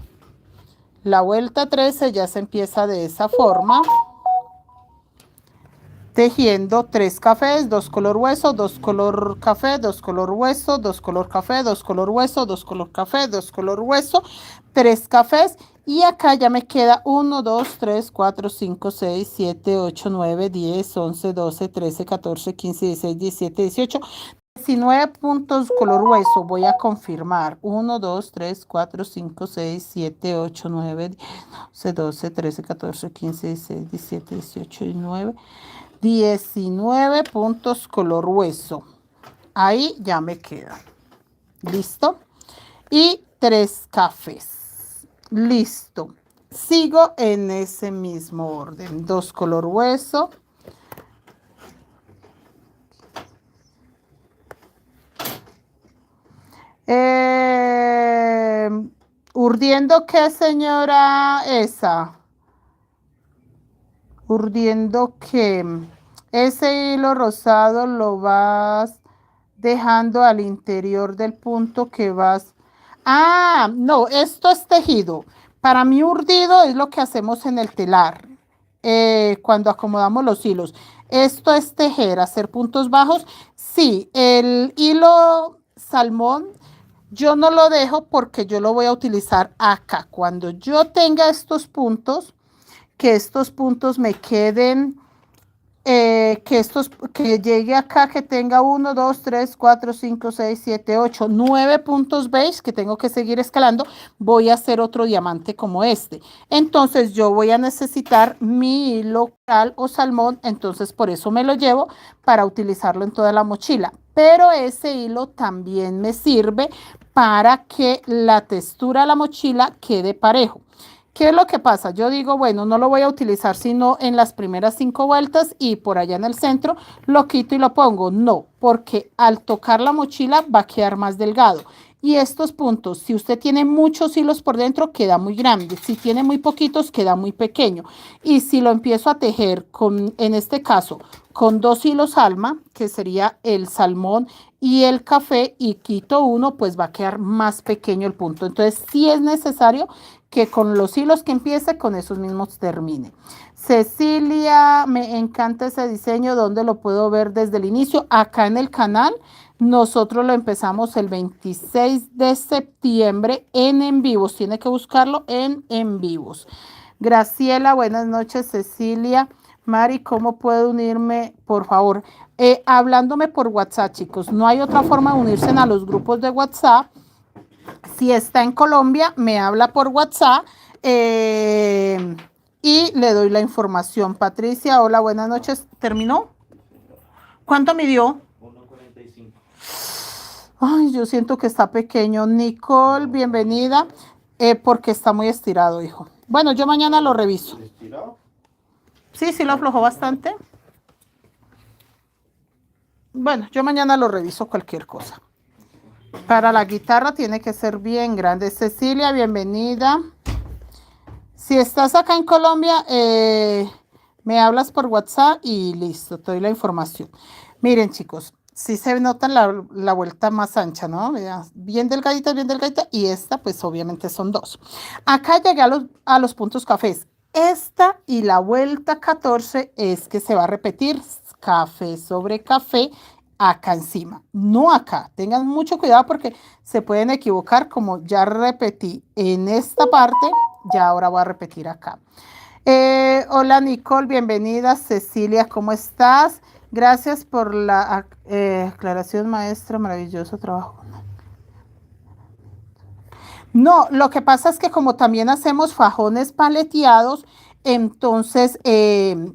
La vuelta 13 ya se empieza de esa forma. Tejiendo 3 cafés, 2 color hueso, 2 color café, 2 color hueso, 2 color café, 2 color hueso, 2 color café, 2 color hueso, 3 cafés. Y acá ya me queda 1, 2, 3, 4, 5, 6, 7, 8, 9, 10, 11, 12, 13, 14, 15, 16, 17, 18, 19 puntos color hueso. Voy a confirmar. 1, 2, 3, 4, 5, 6, 7, 8, 9, 10, 11, 12, 13, 14, 15, 16, 17, 18 y 9. 19 puntos color hueso. Ahí ya me queda. ¿Listo? Y 3 cafés. Listo. Sigo en ese mismo orden. 2 color hueso. ¿Urdiendo qué, señora esa? Urdiendo que ese hilo rosado lo vas dejando al interior del punto que vas. Ah, no, esto es tejido. Para mí urdido es lo que hacemos en el telar, cuando acomodamos los hilos. Esto es tejer, hacer puntos bajos. Sí, el hilo salmón yo no lo dejo porque yo lo voy a utilizar acá. Cuando yo tenga estos puntos, que estos puntos me queden, que llegue acá, que tenga 1, 2, 3, 4, 5, 6, 7, 8, 9 puntos beige que tengo que seguir escalando, voy a hacer otro diamante como este. Entonces yo voy a necesitar mi hilo coral o salmón, entonces por eso me lo llevo para utilizarlo en toda la mochila. Pero ese hilo también me sirve para que la textura de la mochila quede parejo. ¿Qué es lo que pasa? Yo digo, bueno, no lo voy a utilizar sino en las primeras 5 vueltas y por allá en el centro lo quito y lo pongo. No, porque al tocar la mochila va a quedar más delgado. Y estos puntos, si usted tiene muchos hilos por dentro, queda muy grande. Si tiene muy poquitos, queda muy pequeño. Y si lo empiezo a tejer con, en este caso, con 2 hilos alma, que sería el salmón y el café, y quito uno, pues va a quedar más pequeño el punto. Entonces, sí es necesario que con los hilos que empiece, con esos mismos termine. Cecilia, me encanta ese diseño. ¿Dónde lo puedo ver desde el inicio? Acá en el canal. Nosotros lo empezamos el 26 de septiembre en vivos. Tiene que buscarlo en vivos. Graciela, buenas noches. Cecilia, Mari, ¿cómo puedo unirme? Por favor, hablándome por WhatsApp, chicos. No hay otra forma de unirse a los grupos de WhatsApp. Si está en Colombia, me habla por WhatsApp y le doy la información. Patricia, hola, buenas noches. ¿Terminó? ¿Cuánto midió? 1,45. Ay, yo siento que está pequeño. Nicole, bienvenida, porque está muy estirado, hijo. Bueno, yo mañana lo reviso. ¿Estirado? Sí, sí lo aflojó bastante. Bueno, yo mañana lo reviso cualquier cosa. Para la guitarra tiene que ser bien grande. Cecilia, bienvenida. Si estás acá en Colombia, me hablas por WhatsApp y listo, te doy la información. Miren, chicos, sí se nota la vuelta más ancha, ¿no? Bien delgadita, y esta, pues obviamente son 2. Acá llegué a los puntos cafés. Esta y la vuelta 14 es que se va a repetir café sobre café acá encima, no acá. Tengan mucho cuidado porque se pueden equivocar, como ya repetí en esta parte, ya ahora voy a repetir acá. Hola Nicole, bienvenida. Cecilia, ¿cómo estás? Gracias por la aclaración, maestra, maravilloso trabajo. No, lo que pasa es que como también hacemos fajones paleteados, entonces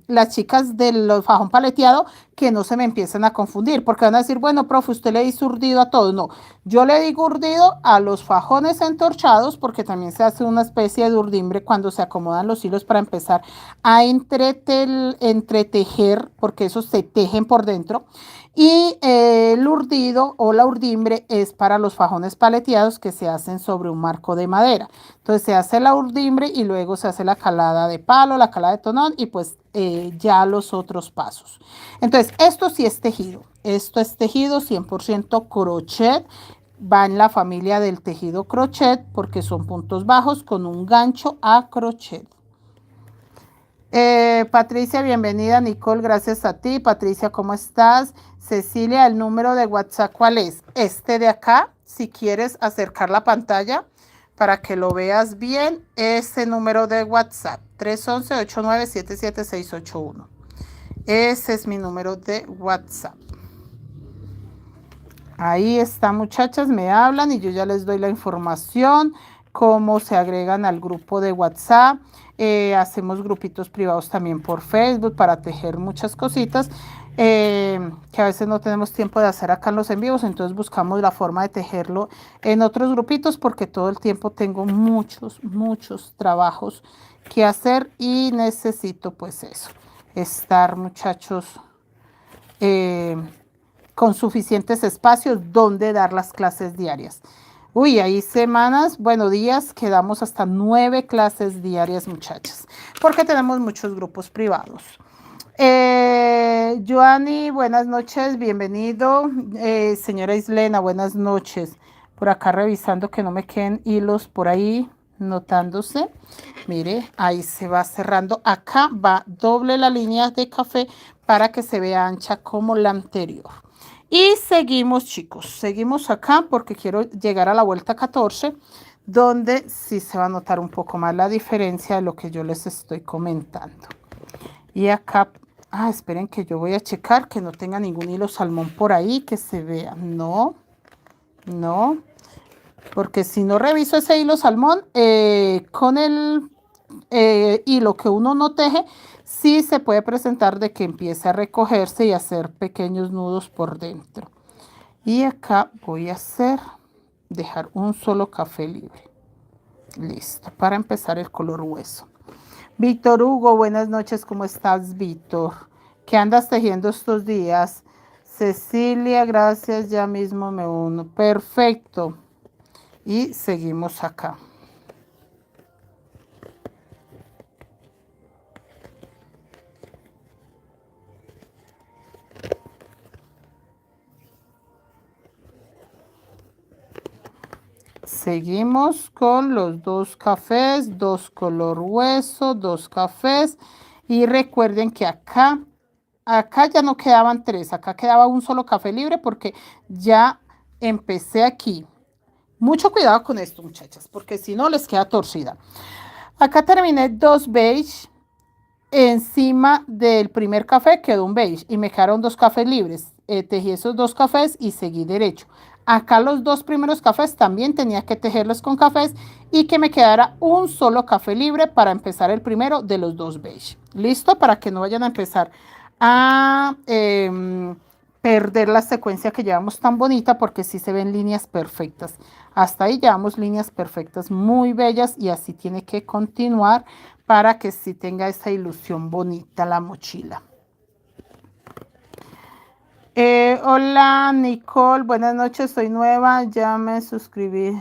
las chicas del fajón paleteado que no se me empiecen a confundir, porque van a decir, bueno, profe, usted le dice urdido a todos. No, yo le digo urdido a los fajones entorchados, porque también se hace una especie de urdimbre cuando se acomodan los hilos para empezar a entretejer, porque esos se tejen por dentro. Y el urdido o la urdimbre es para los fajones paleteados que se hacen sobre un marco de madera. Entonces se hace la urdimbre y luego se hace la calada de palo, la calada de tonón y pues ya los otros pasos. Entonces esto sí es tejido. Esto es tejido 100% crochet. Va en la familia del tejido crochet porque son puntos bajos con un gancho a crochet. Patricia, bienvenida. Nicole, gracias a ti. Patricia, ¿cómo estás? Cecilia, el número de WhatsApp, ¿cuál es? Este de acá, si quieres acercar la pantalla para que lo veas bien, ese número de WhatsApp, 311-8977681. Ese es mi número de WhatsApp. Ahí está, muchachas, me hablan y yo ya les doy la información, cómo se agregan al grupo de WhatsApp. Hacemos grupitos privados también por Facebook para tejer muchas cositas que a veces no tenemos tiempo de hacer acá en los en vivos, entonces buscamos la forma de tejerlo en otros grupitos porque todo el tiempo tengo muchos trabajos que hacer y necesito pues eso, estar muchachos con suficientes espacios donde dar las clases diarias. Uy, hay semanas, bueno, días que damos hasta 9 clases diarias, muchachas, porque tenemos muchos grupos privados. Joanny, buenas noches, bienvenido. Señora Islena, buenas noches. Por acá revisando que no me queden hilos por ahí notándose. Mire, ahí se va cerrando. Acá va doble la línea de café para que se vea ancha como la anterior. Y seguimos, chicos, seguimos acá porque quiero llegar a la vuelta 14, donde sí se va a notar un poco más la diferencia de lo que yo les estoy comentando. Y acá, esperen que yo voy a checar que no tenga ningún hilo salmón por ahí que se vea. No, porque si no reviso ese hilo salmón, con el hilo que uno no teje, sí se puede presentar de que empiece a recogerse y hacer pequeños nudos por dentro. Y acá voy a dejar un solo café libre. Listo, para empezar el color hueso. Víctor Hugo, buenas noches, ¿cómo estás, Víctor? ¿Qué andas tejiendo estos días? Cecilia, gracias, ya mismo me uno. Perfecto. Y seguimos acá. Seguimos con los dos cafés, dos color hueso, dos cafés. Y recuerden que acá ya no quedaban tres, acá quedaba un solo café libre porque ya empecé aquí. Mucho cuidado con esto, muchachas, porque si no les queda torcida. Acá terminé dos beige. Encima del primer café quedó un beige y me quedaron dos cafés libres. Tejí esos dos cafés y seguí derecho. Acá los dos primeros cafés también tenía que tejerlos con cafés y que me quedara un solo café libre para empezar el primero de los dos beige. ¿Listo? Para que no vayan a empezar a perder la secuencia que llevamos tan bonita porque sí se ven líneas perfectas. Hasta ahí llevamos líneas perfectas muy bellas y así tiene que continuar para que sí tenga esa ilusión bonita la mochila. Hola Nicole, buenas noches, soy nueva, ya me suscribí.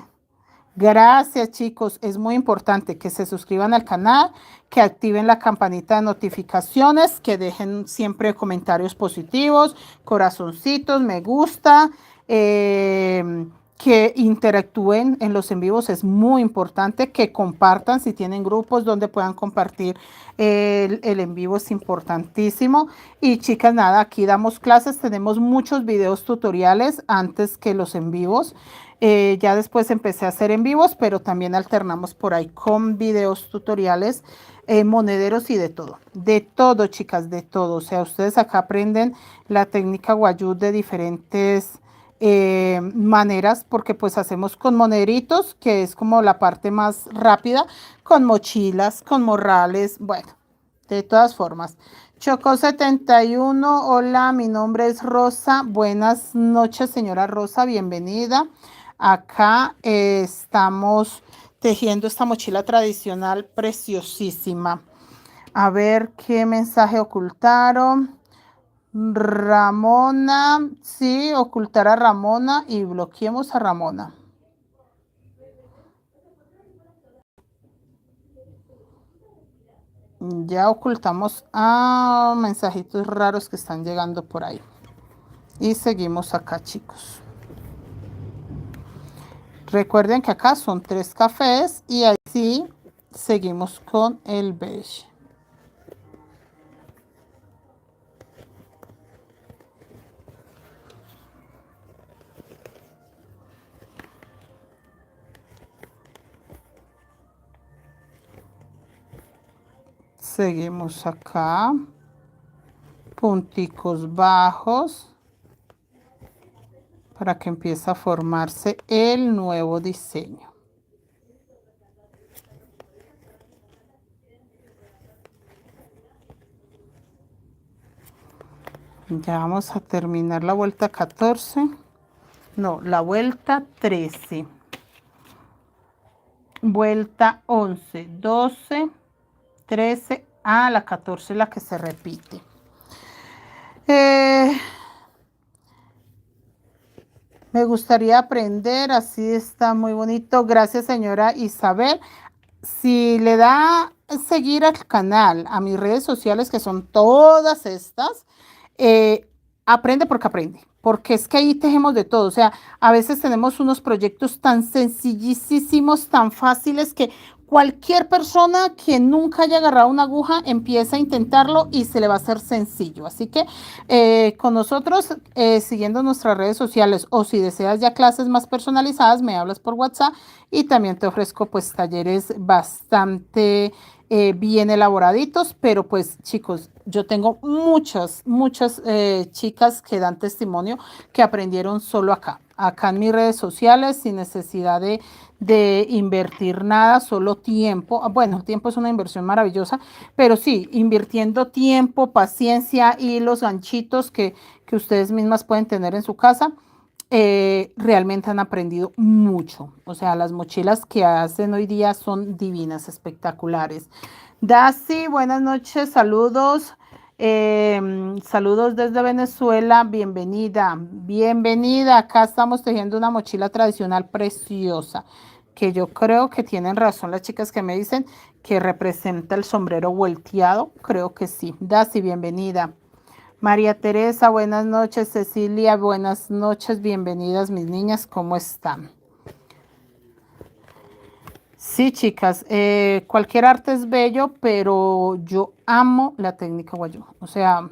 Gracias chicos, es muy importante que se suscriban al canal, que activen la campanita de notificaciones, que dejen siempre comentarios positivos, corazoncitos, me gusta, que interactúen en los en vivos, es muy importante, que compartan si tienen grupos donde puedan compartir el en vivo, es importantísimo. Y chicas, nada, aquí damos clases, tenemos muchos videos tutoriales antes que los en vivos. Ya después empecé a hacer en vivos, pero también alternamos por ahí con videos tutoriales, monederos y de todo chicas, de todo. O sea, ustedes acá aprenden la técnica guayú de diferentes maneras, porque pues hacemos con monederitos, que es como la parte más rápida, con mochilas, con morrales, bueno, de todas formas. Choco 71, hola, mi nombre es Rosa, buenas noches señora Rosa, bienvenida. Acá estamos tejiendo esta mochila tradicional preciosísima. A ver qué mensaje ocultaron. Ramona, sí, ocultar a Ramona y bloqueemos a Ramona. Ya ocultamos a mensajitos raros que están llegando por ahí. Y seguimos acá, chicos. Recuerden que acá son 3 cafés y así seguimos con el beige. Seguimos acá. Punticos bajos para que empiece a formarse el nuevo diseño. Ya vamos a terminar la vuelta 14. No, la vuelta 13. Vuelta 11, 12, 13. Ah, la 14 es la que se repite. Me gustaría aprender, así está muy bonito. Gracias, señora Isabel. Si le da seguir al canal, a mis redes sociales, que son todas estas, aprende porque aprende. Porque es que ahí tejemos de todo. O sea, a veces tenemos unos proyectos tan sencillísimos, tan fáciles que cualquier persona que nunca haya agarrado una aguja empieza a intentarlo y se le va a hacer sencillo. Así que con nosotros, siguiendo nuestras redes sociales o si deseas ya clases más personalizadas, me hablas por WhatsApp y también te ofrezco pues talleres bastante bien elaboraditos, pero pues chicos, yo tengo muchas chicas que dan testimonio que aprendieron solo acá en mis redes sociales, sin necesidad de invertir nada, solo tiempo. Bueno, tiempo es una inversión maravillosa, pero sí, invirtiendo tiempo, paciencia y los ganchitos que ustedes mismas pueden tener en su casa, realmente han aprendido mucho. O sea, las mochilas que hacen hoy día son divinas, espectaculares. Daisy, buenas noches, saludos. Saludos desde Venezuela, bienvenida, bienvenida. Acá estamos tejiendo una mochila tradicional preciosa, que yo creo que tienen razón las chicas que me dicen que representa el sombrero volteado. Creo que sí. Daisy, bienvenida. María Teresa, buenas noches. Cecilia, buenas noches. Bienvenidas, mis niñas. ¿Cómo están? Sí, chicas, cualquier arte es bello, pero yo amo la técnica guayú. O sea,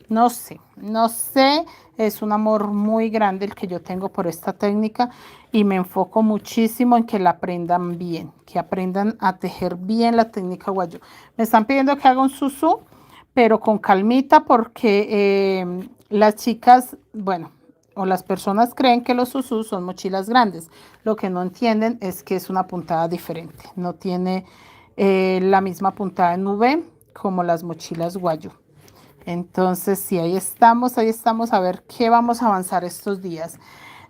no sé, es un amor muy grande el que yo tengo por esta técnica y me enfoco muchísimo en que la aprendan bien, que aprendan a tejer bien la técnica guayú. Me están pidiendo que haga un susú, pero con calmita porque las chicas, bueno, o las personas creen que los susús son mochilas grandes. Lo que no entienden es que es una puntada diferente. No tiene la misma puntada en V como las mochilas guayú. Entonces, sí, ahí estamos a ver qué vamos a avanzar estos días.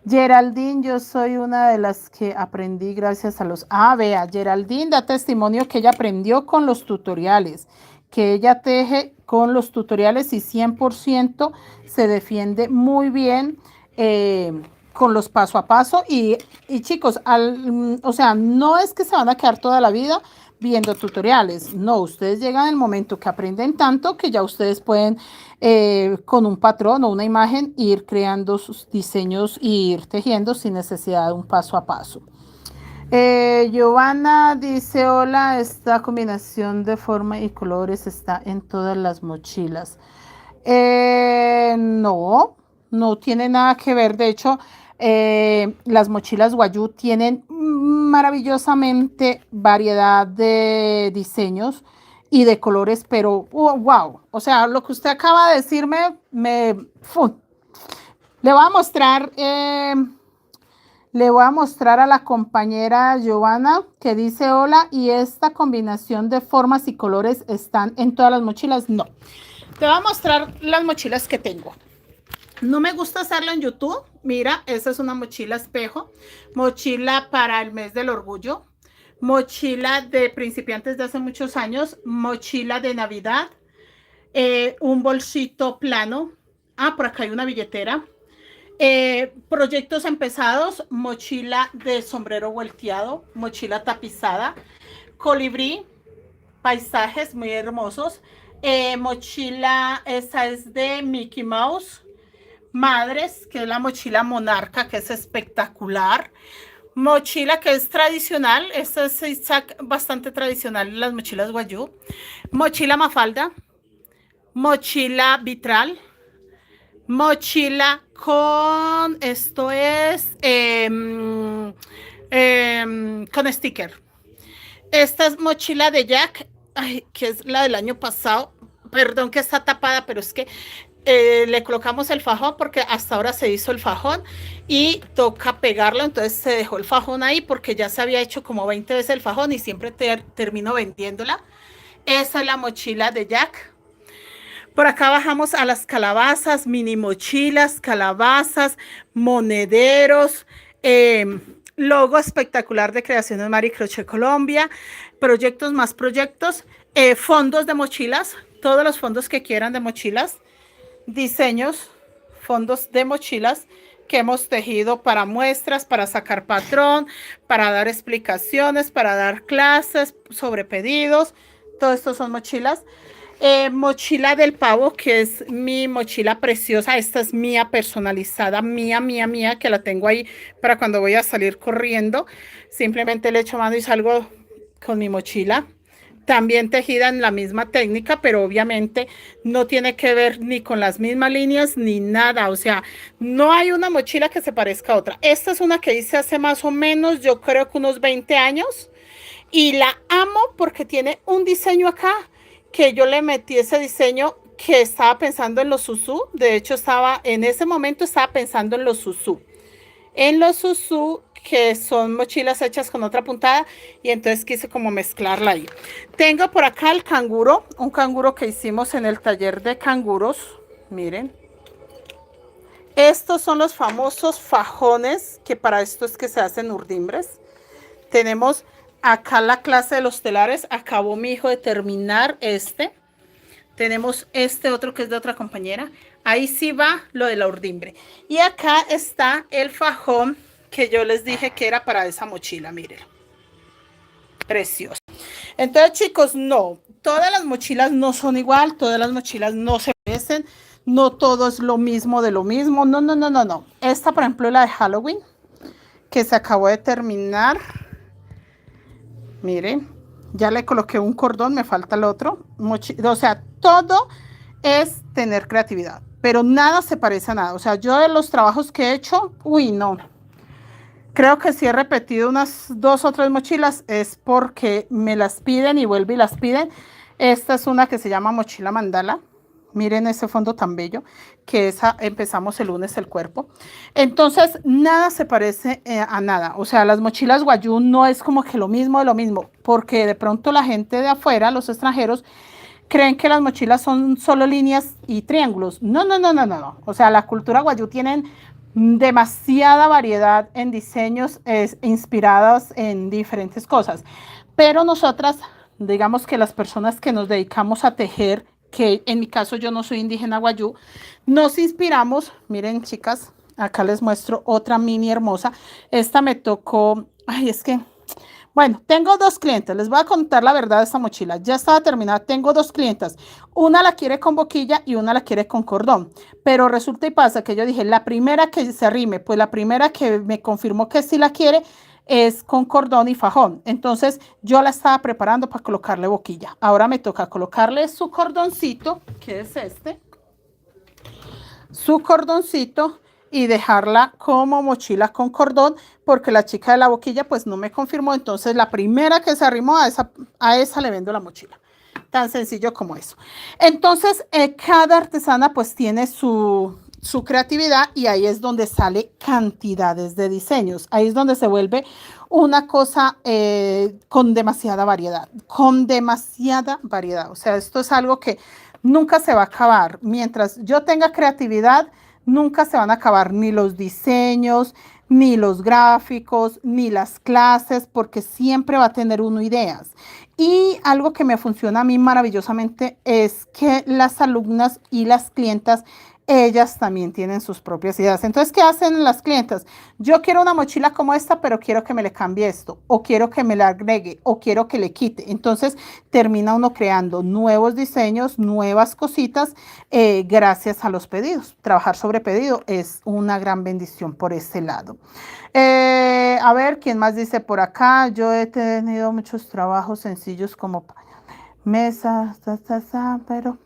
Geraldine, yo soy una de las que aprendí gracias a los... Ah, vea, Geraldine da testimonio que ella aprendió con los tutoriales, que ella teje con los tutoriales y 100% se defiende muy bien con los paso a paso. Y chicos, o sea, no es que se van a quedar toda la vida viendo tutoriales. No, ustedes llegan al momento que aprenden tanto que ya ustedes pueden con un patrón o una imagen ir creando sus diseños e ir tejiendo sin necesidad de un paso a paso. Giovanna dice, hola, esta combinación de forma y colores está en todas las mochilas. No tiene nada que ver. De hecho, las mochilas Guayú tienen maravillosamente variedad de diseños y de colores, pero wow, o sea, lo que usted acaba de decirme, le voy a mostrar, le voy a mostrar a la compañera Giovanna que dice hola y esta combinación de formas y colores están en todas las mochilas. No, te voy a mostrar las mochilas que tengo. No me gusta hacerlo en YouTube. Mira, esa es una mochila espejo, mochila para el mes del orgullo, mochila de principiantes de hace muchos años, mochila de Navidad, un bolsito plano, por acá hay una billetera. Proyectos empezados, mochila de sombrero volteado, mochila tapizada, colibrí, paisajes muy hermosos. Mochila, esa es de Mickey Mouse. Madres, que es la mochila monarca, que es espectacular. Mochila que es tradicional, esta es bastante tradicional en las mochilas guayú. Mochila mafalda, mochila vitral, mochila con, esto es, con sticker. Esta es mochila de Jack, ay, que es la del año pasado. Perdón que está tapada, pero es que le colocamos el fajón porque hasta ahora se hizo el fajón y toca pegarlo, entonces se dejó el fajón ahí porque ya se había hecho como 20 veces el fajón y siempre termino vendiéndola. Esa es la mochila de Jack. Por acá bajamos a las calabazas, mini mochilas, calabazas, monederos, logo espectacular de Creaciones Mari Crochet Colombia, proyectos más proyectos, fondos de mochilas, todos los fondos que quieran de mochilas, diseños, fondos de mochilas que hemos tejido para muestras, para sacar patrón, para dar explicaciones, para dar clases sobre pedidos. Todo esto son mochilas. Mochila del pavo, que es mi mochila preciosa. Esta es mía, personalizada, mía, que la tengo ahí para cuando voy a salir corriendo. Simplemente le echo mano y salgo con mi mochila. También tejida en la misma técnica, pero obviamente no tiene que ver ni con las mismas líneas ni nada. O sea, no hay una mochila que se parezca a otra. Esta es una que hice hace más o menos, yo creo que unos 20 años. Y la amo porque tiene un diseño acá que yo le metí ese diseño que estaba pensando en los susú. De hecho, en ese momento estaba pensando en los susú. En los susú, que son mochilas hechas con otra puntada, y entonces quise como mezclarla ahí. Tengo por acá el canguro, un canguro que hicimos en el taller de canguros. Miren. Estos son los famosos fajones, que para esto es que se hacen urdimbres. Tenemos acá la clase de los telares. Acabó mi hijo de terminar este. Tenemos este otro que es de otra compañera. Ahí sí va lo de la urdimbre. Y acá está el fajón que yo les dije que era para esa mochila. Miren. Precioso. Entonces, chicos, no. Todas las mochilas no son igual. Todas las mochilas no se parecen. No todo es lo mismo de lo mismo. No, no, no, no, no. Esta, por ejemplo, es la de Halloween, que se acabó de terminar. Miren, ya le coloqué un cordón, me falta el otro. O sea, todo es tener creatividad, pero nada se parece a nada. O sea, yo de los trabajos que he hecho, uy, no. Creo que si he repetido unas 2 o 3 mochilas es porque me las piden y vuelvo y las piden. Esta es una que se llama mochila mandala. Miren ese fondo tan bello, que esa empezamos el lunes el cuerpo. Entonces, nada se parece a nada. O sea, las mochilas guayú no es como que lo mismo de lo mismo, porque de pronto la gente de afuera, los extranjeros, creen que las mochilas son solo líneas y triángulos. No, no, no, no, no, no. O sea, la cultura guayú tienen demasiada variedad en diseños inspirados en diferentes cosas. Pero nosotras, digamos que las personas que nos dedicamos a tejer, que en mi caso yo no soy indígena guayú, nos inspiramos. Miren, chicas, acá les muestro otra mini hermosa. Esta me tocó, ay, es que, bueno, tengo 2 clientes, les voy a contar la verdad de esta mochila. Ya estaba terminada, tengo 2 clientas. Una la quiere con boquilla y una la quiere con cordón. Pero resulta y pasa que yo dije, la primera que se arrime, pues la primera que me confirmó que sí la quiere, es con cordón y fajón. Entonces yo la estaba preparando para colocarle boquilla. Ahora me toca colocarle su cordoncito, que es este, su cordoncito, y dejarla como mochila con cordón, porque la chica de la boquilla pues no me confirmó. Entonces la primera que se arrimó a esa le vendo la mochila. Tan sencillo como eso. Entonces cada artesana pues tiene su creatividad, y ahí es donde sale cantidades de diseños. Ahí es donde se vuelve una cosa con demasiada variedad, O sea, esto es algo que nunca se va a acabar. Mientras yo tenga creatividad, nunca se van a acabar ni los diseños, ni los gráficos, ni las clases, porque siempre va a tener uno ideas. Y algo que me funciona a mí maravillosamente es que las alumnas y las clientas ellas también tienen sus propias ideas. Entonces, ¿qué hacen las clientas? Yo quiero una mochila como esta, pero quiero que me le cambie esto, o quiero que me la agregue, o quiero que le quite. Entonces, termina uno creando nuevos diseños, nuevas cositas, gracias a los pedidos. Trabajar sobre pedido es una gran bendición por ese lado. A ver, ¿quién más dice por acá? Yo he tenido muchos trabajos sencillos como mesas, pero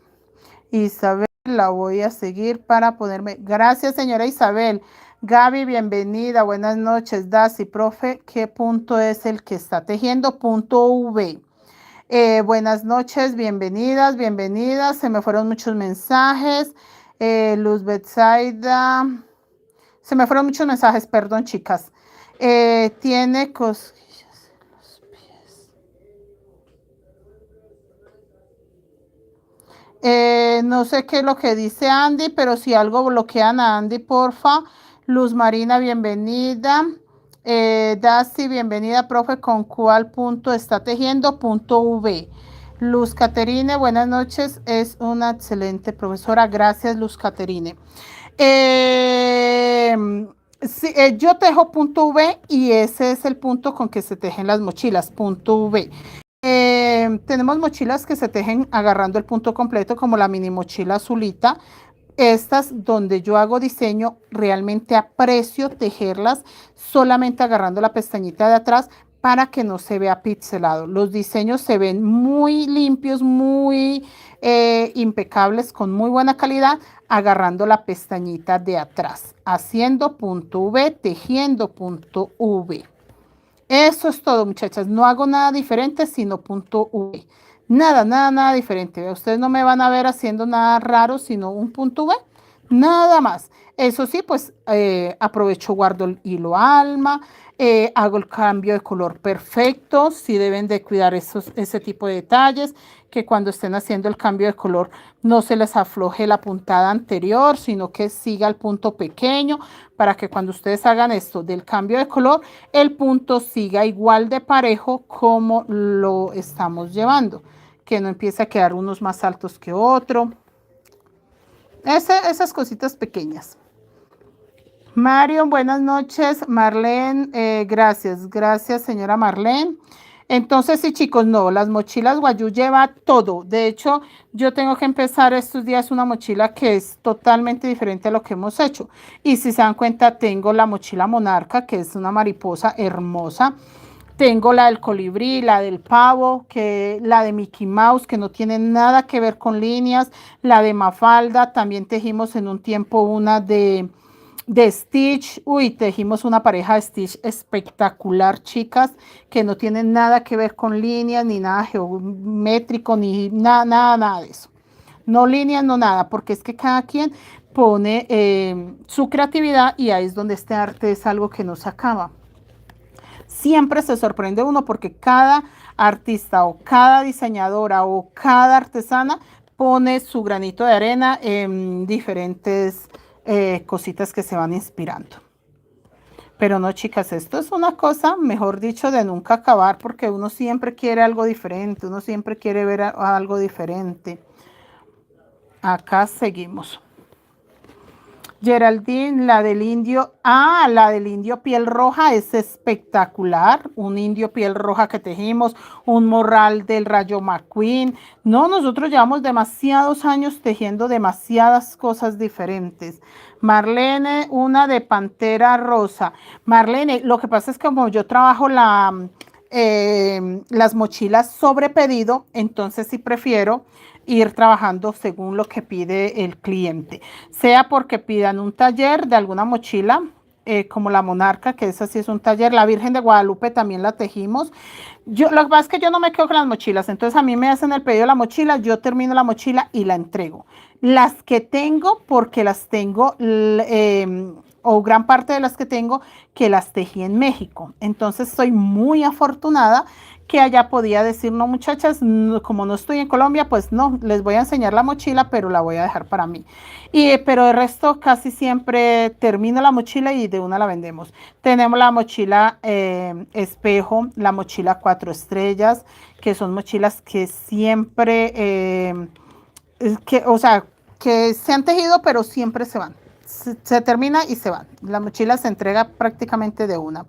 Isabel, la voy a seguir para ponerme. Gracias, señora Isabel. Gaby, bienvenida. Buenas noches. Daci, profe, ¿qué punto es el que está tejiendo? Punto V. Buenas noches, bienvenidas, bienvenidas. Se me fueron muchos mensajes. Luz Betsaida. Se me fueron muchos mensajes, perdón, chicas. Tiene cosquillas en los pies. No sé qué es lo que dice Andy, pero si algo bloquean a Andy, porfa. Luz Marina, bienvenida. Daci, bienvenida, profe. ¿Con cuál punto está tejiendo? Punto V. Luz Caterine, buenas noches. Es una excelente profesora. Gracias, Luz Caterine. Sí, yo tejo punto V y ese es el punto con que se tejen las mochilas, punto V. Tenemos mochilas que se tejen agarrando el punto completo, como la mini mochila azulita. Estas donde yo hago diseño, realmente aprecio tejerlas solamente agarrando la pestañita de atrás para que no se vea pixelado. Los diseños se ven muy limpios, muy impecables, con muy buena calidad, agarrando la pestañita de atrás, haciendo punto V, tejiendo punto V. Eso es todo, muchachas. No hago nada diferente, sino punto V. Nada, nada, nada diferente. Ustedes no me van a ver haciendo nada raro, sino un punto V. Nada más. Eso sí, pues aprovecho, guardo el hilo alma, hago el cambio de color perfecto. Sí deben de cuidar ese tipo de detalles, que cuando estén haciendo el cambio de color no se les afloje la puntada anterior, sino que siga el punto pequeño, para que cuando ustedes hagan esto del cambio de color, el punto siga igual de parejo como lo estamos llevando, que no empiece a quedar unos más altos que otro. Esas cositas pequeñas. Marion, buenas noches. Marlene, gracias, señora Marlene. Entonces, sí, chicos, no, las mochilas Guayú lleva todo. De hecho, yo tengo que empezar estos días una mochila que es totalmente diferente a lo que hemos hecho. Y si se dan cuenta, tengo la mochila Monarca, que es una mariposa hermosa. Tengo la del colibrí, la del pavo, la de Mickey Mouse, que no tiene nada que ver con líneas. La de Mafalda, también tejimos en un tiempo una de Stitch. Uy, tejimos una pareja de Stitch espectacular, chicas, que no tienen nada que ver con líneas, ni nada geométrico, ni nada, nada, nada de eso. No líneas, no nada, porque es que cada quien pone su creatividad y ahí es donde este arte es algo que no se acaba. Siempre se sorprende uno porque cada artista o cada diseñadora o cada artesana pone su granito de arena en diferentes cositas que se van inspirando. Pero no, chicas, esto es una cosa, mejor dicho, de nunca acabar, porque uno siempre quiere algo diferente, uno siempre quiere ver algo diferente. Acá seguimos. Geraldine, la del indio. Ah, la del indio piel roja es espectacular. Un indio piel roja que tejimos, un morral del Rayo McQueen. No, nosotros llevamos demasiados años tejiendo demasiadas cosas diferentes. Marlene, una de pantera rosa. Marlene, lo que pasa es que como yo trabajo las mochilas sobre pedido, entonces sí prefiero ir trabajando según lo que pide el cliente, sea porque pidan un taller de alguna mochila, como la Monarca, que esa sí es un taller. La Virgen de Guadalupe también la tejimos. Lo que pasa es que yo no me quedo con las mochilas, entonces a mí me hacen el pedido de la mochila, yo termino la mochila y la entrego. Las que tengo, porque las tengo, o gran parte de las que tengo, que las tejí en México. Entonces soy muy afortunada que allá podía decir, no, muchachas, como no estoy en Colombia, pues no, les voy a enseñar la mochila, pero la voy a dejar para mí. Pero el resto casi siempre termino la mochila y de una la vendemos. Tenemos la mochila espejo, la mochila 4 estrellas, que son mochilas que siempre, o sea, que se han tejido, pero siempre se van. Se termina y se van. La mochila se entrega prácticamente de una.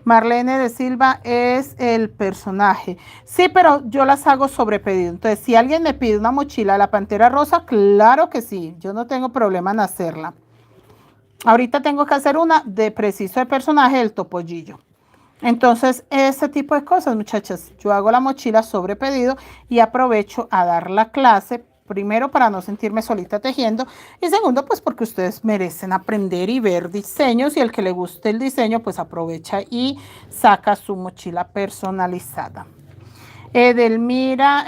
Marlene de Silva es el personaje. Sí, pero yo las hago sobre pedido. Entonces, si alguien me pide una mochila de la Pantera Rosa, claro que sí. Yo no tengo problema en hacerla. Ahorita tengo que hacer una de preciso de personaje del Topollillo. Entonces, ese tipo de cosas, muchachas. Yo hago la mochila sobre pedido y aprovecho a dar la clase. Primero, para no sentirme solita tejiendo. Y segundo, pues porque ustedes merecen aprender y ver diseños. Y el que le guste el diseño, pues aprovecha y saca su mochila personalizada. Edelmira,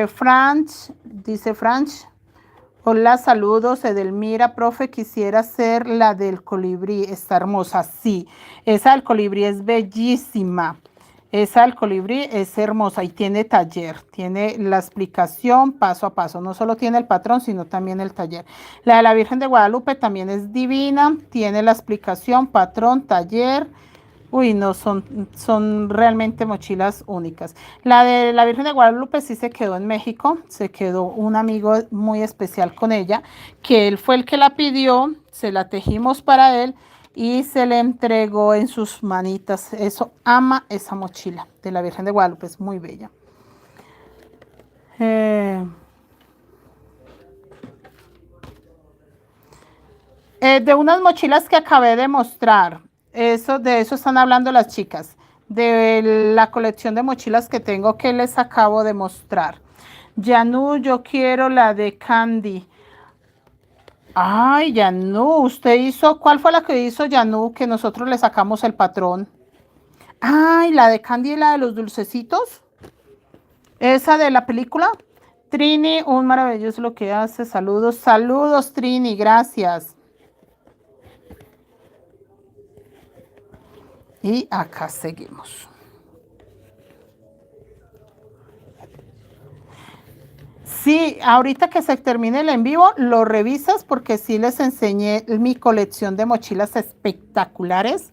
Franch, dice Franch. Hola, saludos, Edelmira, profe, quisiera ser la del colibrí, está hermosa, sí, esa del colibrí es bellísima, esa del colibrí es hermosa y tiene taller, tiene la explicación paso a paso, no solo tiene el patrón, sino también el taller. La de la Virgen de Guadalupe también es divina, tiene la explicación, patrón, taller. Uy, no, son realmente mochilas únicas. La de la Virgen de Guadalupe sí se quedó en México, se quedó un amigo muy especial con ella, que él fue el que la pidió, se la tejimos para él y se le entregó en sus manitas. Eso, ama esa mochila de la Virgen de Guadalupe, es muy bella. De unas mochilas que acabé de mostrar, de eso están hablando las chicas, de la colección de mochilas que tengo que les acabo de mostrar. Yanu, yo quiero la de Candy. Ay, Yanu, usted hizo, ¿cuál fue la que hizo Yanu que nosotros le sacamos el patrón? Ay, la de Candy y la de los dulcecitos. Esa de la película. Trini, un maravilloso lo que hace. Saludos, saludos Trini, gracias. Y acá seguimos. Sí, ahorita que se termine el en vivo, lo revisas porque sí les enseñé mi colección de mochilas espectaculares.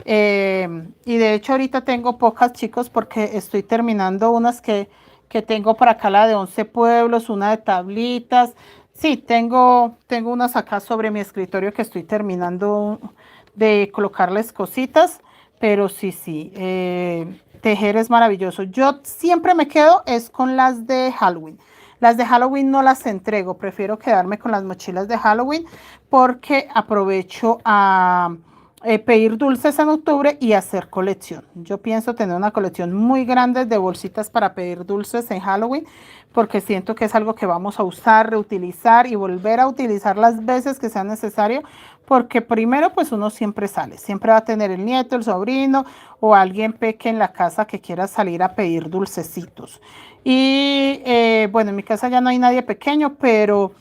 Y de hecho ahorita tengo pocas, chicos, porque estoy terminando unas que tengo para acá, la de 11 pueblos, una de tablitas. Sí, tengo unas acá sobre mi escritorio que estoy terminando de colocarles cositas. Pero sí, tejer es maravilloso. Yo siempre me quedo es con las de Halloween. Las de Halloween no las entrego, prefiero quedarme con las mochilas de Halloween porque aprovecho a pedir dulces en octubre y hacer colección. Yo pienso tener una colección muy grande de bolsitas para pedir dulces en Halloween porque siento que es algo que vamos a usar, reutilizar y volver a utilizar las veces que sea necesario porque primero pues uno siempre sale, siempre va a tener el nieto, el sobrino o alguien peque en la casa que quiera salir a pedir dulcecitos. Y bueno, en mi casa ya no hay nadie pequeño, pero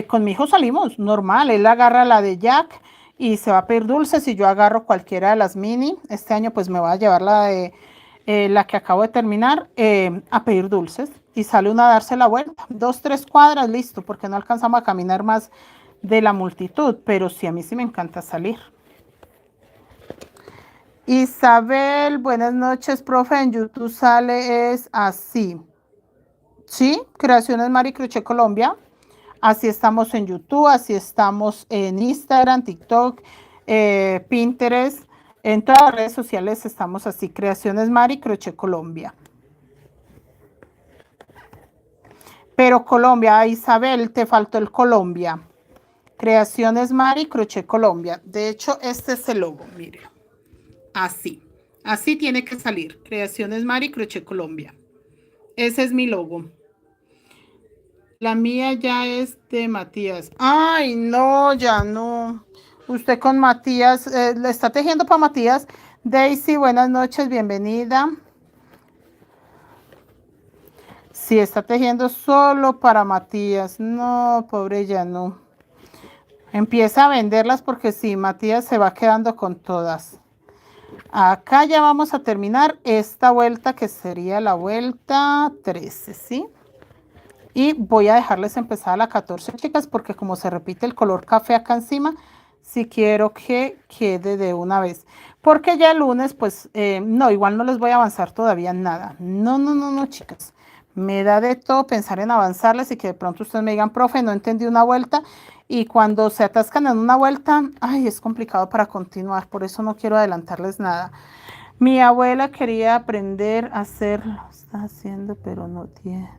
con mi hijo salimos normal, él agarra la de Jack y se va a pedir dulces y yo agarro cualquiera de las mini. Este año pues me voy a llevar la de la que acabo de terminar a pedir dulces y sale uno a darse la vuelta, 2, 3 cuadras, listo, porque no alcanzamos a caminar más de la multitud, pero sí, a mí sí me encanta salir. Isabel, buenas noches, profe, en YouTube sale es así. Sí, Creaciones Mari Crochet Colombia. Así estamos en YouTube, así estamos en Instagram, TikTok, Pinterest. En todas las redes sociales estamos así, Creaciones Mari Crochet Colombia. Pero Colombia, Isabel, te faltó el Colombia. Creaciones Mari Crochet Colombia. De hecho, este es el logo, mire. Así tiene que salir. Creaciones Mari Crochet Colombia. Ese es mi logo. La mía ya es de Matías. Ay, no, ya no. Usted con Matías, ¿le está tejiendo para Matías? Daisy, buenas noches, bienvenida. Sí, está tejiendo solo para Matías. No, pobre ya no. Empieza a venderlas porque sí, Matías se va quedando con todas. Acá ya vamos a terminar esta vuelta que sería la vuelta 13, ¿sí? Y voy a dejarles empezar a la 14, chicas, porque como se repite el color café acá encima, sí quiero que quede de una vez. Porque ya el lunes, pues, no, igual no les voy a avanzar todavía nada. No, chicas. Me da de todo pensar en avanzarles y que de pronto ustedes me digan, profe, no entendí una vuelta. Y cuando se atascan en una vuelta, ay, es complicado para continuar. Por eso no quiero adelantarles nada. Mi abuela quería aprender a hacerlo. Está haciendo, pero no tiene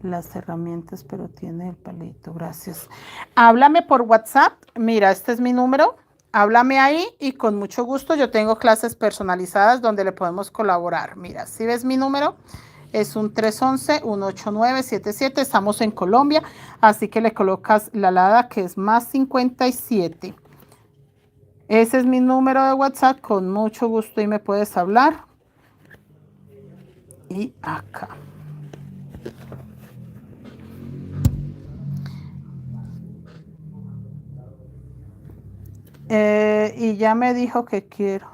las herramientas, pero tiene el palito. Gracias. Háblame por WhatsApp. Mira, este es mi número. Háblame ahí y con mucho gusto yo tengo clases personalizadas donde le podemos colaborar. Mira, si ves mi número, es un 311-189-77. Estamos en Colombia, así que le colocas la alada que es más 57. Ese es mi número de WhatsApp. Con mucho gusto y me puedes hablar. Y acá. Y ya me dijo que quiero.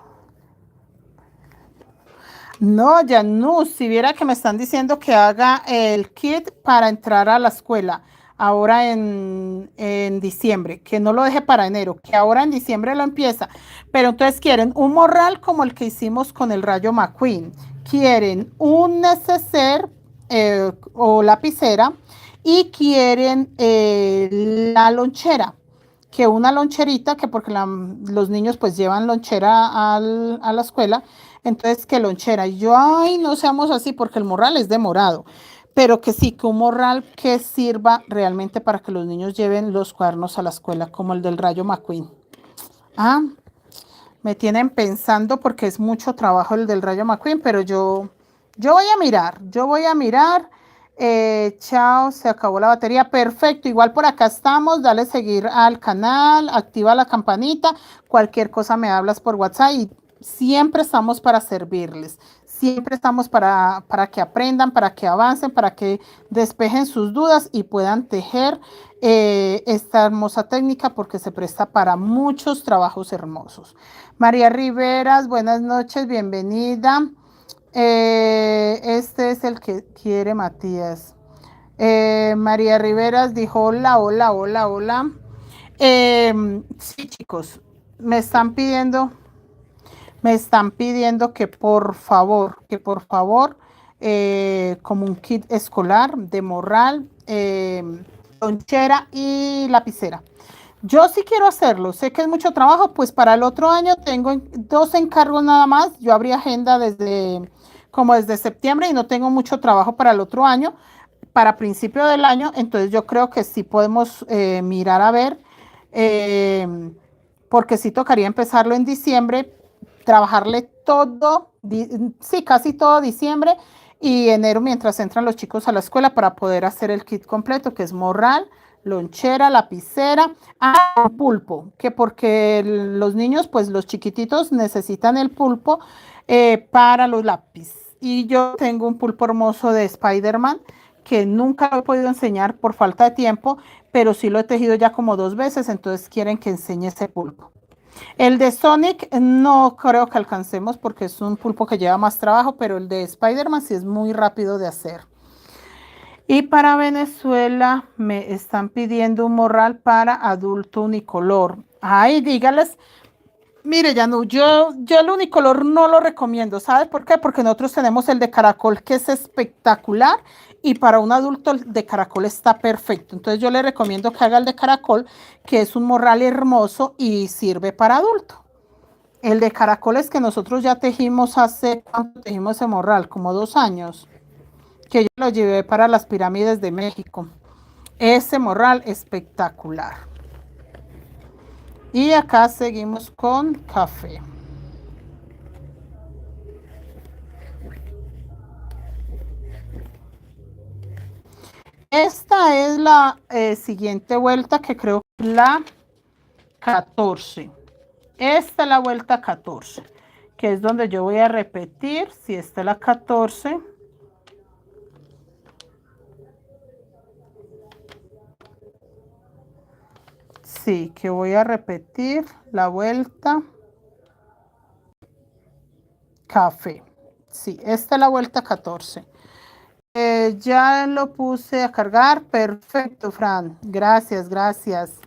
No, ya no, si viera que me están diciendo que haga el kit para entrar a la escuela ahora en diciembre, que no lo deje para enero, que ahora en diciembre lo empieza, pero entonces quieren un morral como el que hicimos con el Rayo McQueen, quieren un neceser o lapicera y quieren la lonchera, que una loncherita, que porque los niños pues llevan lonchera a la escuela, entonces que lonchera. Y yo, ay, no seamos así porque el morral es de morado, pero que sí, que un morral que sirva realmente para que los niños lleven los cuadernos a la escuela, como el del Rayo McQueen. Ah, me tienen pensando porque es mucho trabajo el del Rayo McQueen, pero yo voy a mirar, yo voy a mirar. Chao, se acabó la batería. Perfecto, igual por acá estamos. Dale seguir al canal, activa la campanita. Cualquier cosa me hablas por WhatsApp y siempre estamos para servirles. Siempre estamos para que aprendan, para que avancen, para que despejen sus dudas y puedan tejer esta hermosa técnica porque se presta para muchos trabajos hermosos. María Riveras, buenas noches, bienvenida. Este es el que quiere Matías. María Riveras dijo hola, hola, hola, hola. Sí, chicos, me están pidiendo que por favor, como un kit escolar de morral, lonchera y lapicera. Yo sí quiero hacerlo, sé que es mucho trabajo, pues para el otro año tengo 2 encargos nada más. Yo abrí agenda desde septiembre y no tengo mucho trabajo para el otro año, para principio del año, entonces yo creo que sí podemos mirar a ver, eh, porque sí tocaría empezarlo en diciembre, trabajarle todo, sí, casi todo diciembre y enero mientras entran los chicos a la escuela para poder hacer el kit completo, que es morral, lonchera, lapicera, un pulpo, que porque los niños, pues los chiquititos necesitan el pulpo para los lápices. Y yo tengo un pulpo hermoso de Spider-Man que nunca lo he podido enseñar por falta de tiempo, pero sí lo he tejido ya como 2 veces, entonces quieren que enseñe ese pulpo. El de Sonic no creo que alcancemos porque es un pulpo que lleva más trabajo, pero el de Spider-Man sí es muy rápido de hacer. Y para Venezuela me están pidiendo un morral para adulto unicolor. Ay, dígales, mire, Yanu, yo el unicolor no lo recomiendo. ¿Sabes por qué? Porque nosotros tenemos el de caracol que es espectacular y para un adulto el de caracol está perfecto. Entonces yo le recomiendo que haga el de caracol, que es un morral hermoso y sirve para adulto. El de caracoles que nosotros ya tejimos ¿cuánto tejimos ese morral? Como 2 años, que yo lo llevé para las pirámides de México. Ese morral espectacular. Y acá seguimos con café. Esta es la siguiente vuelta que creo que es la 14. Esta es la vuelta 14, que es donde yo voy a repetir. Si esta es la 14. Sí, que voy a repetir la vuelta café. Sí, esta es la vuelta 14. Ya lo puse a cargar. Perfecto, Fran. Gracias, gracias.